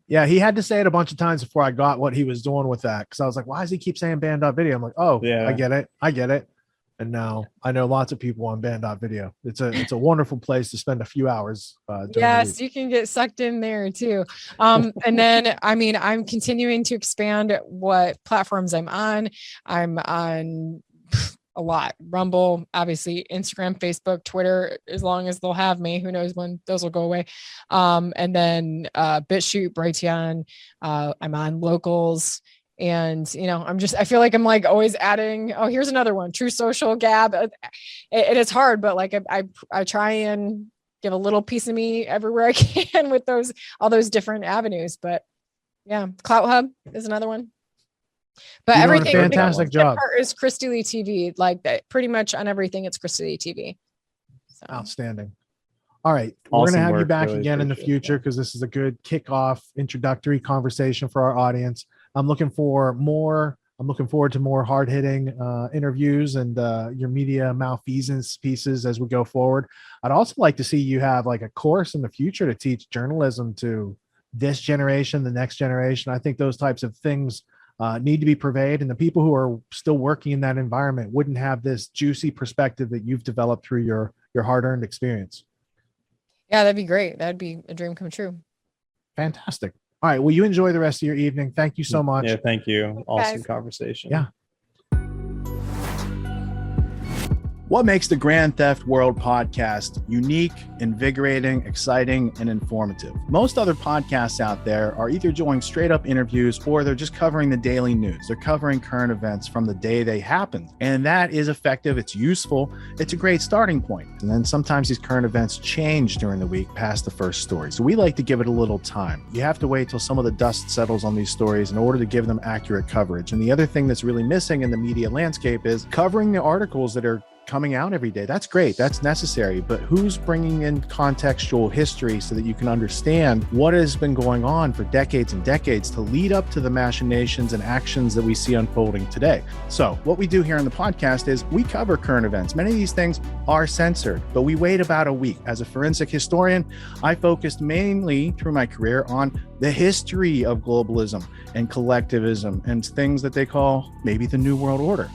Yeah, he had to say it a bunch of times before I got what he was doing with that. Because I was like, why does he keep saying band.video? I'm like, oh, yeah, I get it. And now I know lots of people on band.video. It's a wonderful place to spend a few hours. Yes, you can get sucked in there too. And then, I'm continuing to expand what platforms I'm on. I'm on a lot. Rumble, obviously, Instagram, Facebook, Twitter, as long as they'll have me. Who knows when those will go away. And then BitChute, Brighteon, I'm on Locals. And, I feel like I'm like always adding, here's another one, True Social, Gab. It is hard, but like I try and give a little piece of me everywhere I can with all those different avenues. But yeah, Clout Hub is another one. But you're everything, doing a fantastic job. Part is Kristi Leigh TV. Like that, pretty much on everything, it's Kristi Leigh TV. So. Outstanding. All right, Awesome we're going to have you back really again in the future because this is a good kickoff introductory conversation for our audience. I'm looking forward to more hard-hitting interviews and your media malfeasance pieces as we go forward. I'd also like to see you have like a course in the future to teach journalism to this generation, the next generation. I think those types of things need to be purveyed, and the people who are still working in that environment wouldn't have this juicy perspective that you've developed through your hard-earned experience. Yeah, that'd be great. That'd be a dream come true. Fantastic. All right. Well, you enjoy the rest of your evening. Thank you so much. Yeah, thank you. Thanks, awesome guys. Conversation. Yeah. What makes the Grand Theft World podcast unique, invigorating, exciting, and informative? Most other podcasts out there are either doing straight up interviews or they're just covering the daily news. They're covering current events from the day they happened. And that is effective. It's useful. It's a great starting point. And then sometimes these current events change during the week past the first story. So we like to give it a little time. You have to wait till some of the dust settles on these stories in order to give them accurate coverage. And the other thing that's really missing in the media landscape is covering the articles that are coming out every day. That's great. That's necessary. But who's bringing in contextual history so that you can understand what has been going on for decades and decades to lead up to the machinations and actions that we see unfolding today? So what we do here on the podcast is we cover current events. Many of these things are censored, but we wait about a week. As a forensic historian, I focused mainly through my career on the history of globalism and collectivism and things that they call maybe the New World Order.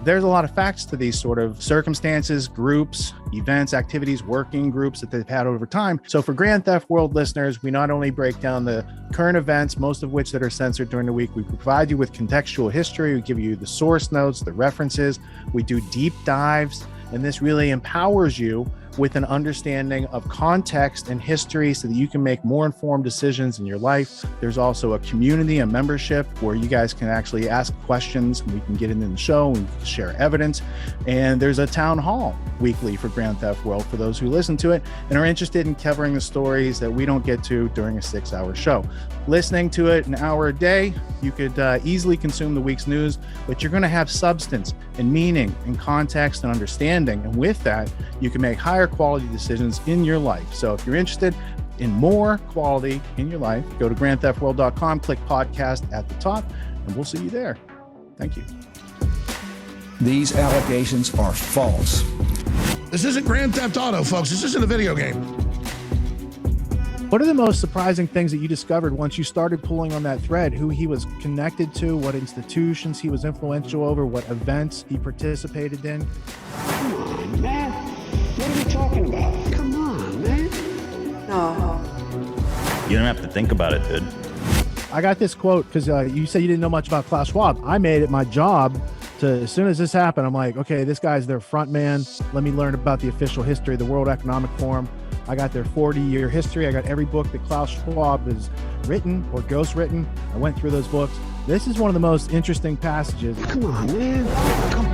There's a lot of facts to these sort of circumstances, groups, events, activities, working groups that they've had over time. So for Grand Theft World listeners, we not only break down the current events, most of which that are censored during the week, we provide you with contextual history, we give you the source notes, the references, we do deep dives, and this really empowers you with an understanding of context and history so that you can make more informed decisions in your life. There's also a community, a membership where you guys can actually ask questions and we can get into the show and share evidence. And there's a town hall weekly for Grand Theft World for those who listen to it and are interested in covering the stories that we don't get to during a 6-hour show. Listening to it an hour a day, you could easily consume the week's news, but you're going to have substance and meaning and context and understanding. And with that, you can make higher quality decisions in your life. So if you're interested in more quality in your life, go to grandtheftworld.com, click podcast at the top, and we'll see you there. Thank you. These allegations are false. This isn't Grand Theft Auto, folks. This isn't a video game. What are the most surprising things that you discovered once you started pulling on that thread? Who he was connected to, what institutions he was influential over, what events he participated in? Come on, man. What are we talking about? Come on, man. No. You don't have to think about it, dude. I got this quote because you said you didn't know much about Klaus Schwab. I made it my job to, as soon as this happened, I'm like, okay, this guy's their front man. Let me learn about the official history of the World Economic Forum. I got their 40-year history. I got every book that Klaus Schwab has written or ghostwritten. I went through those books. This is one of the most interesting passages. Come on, man. Come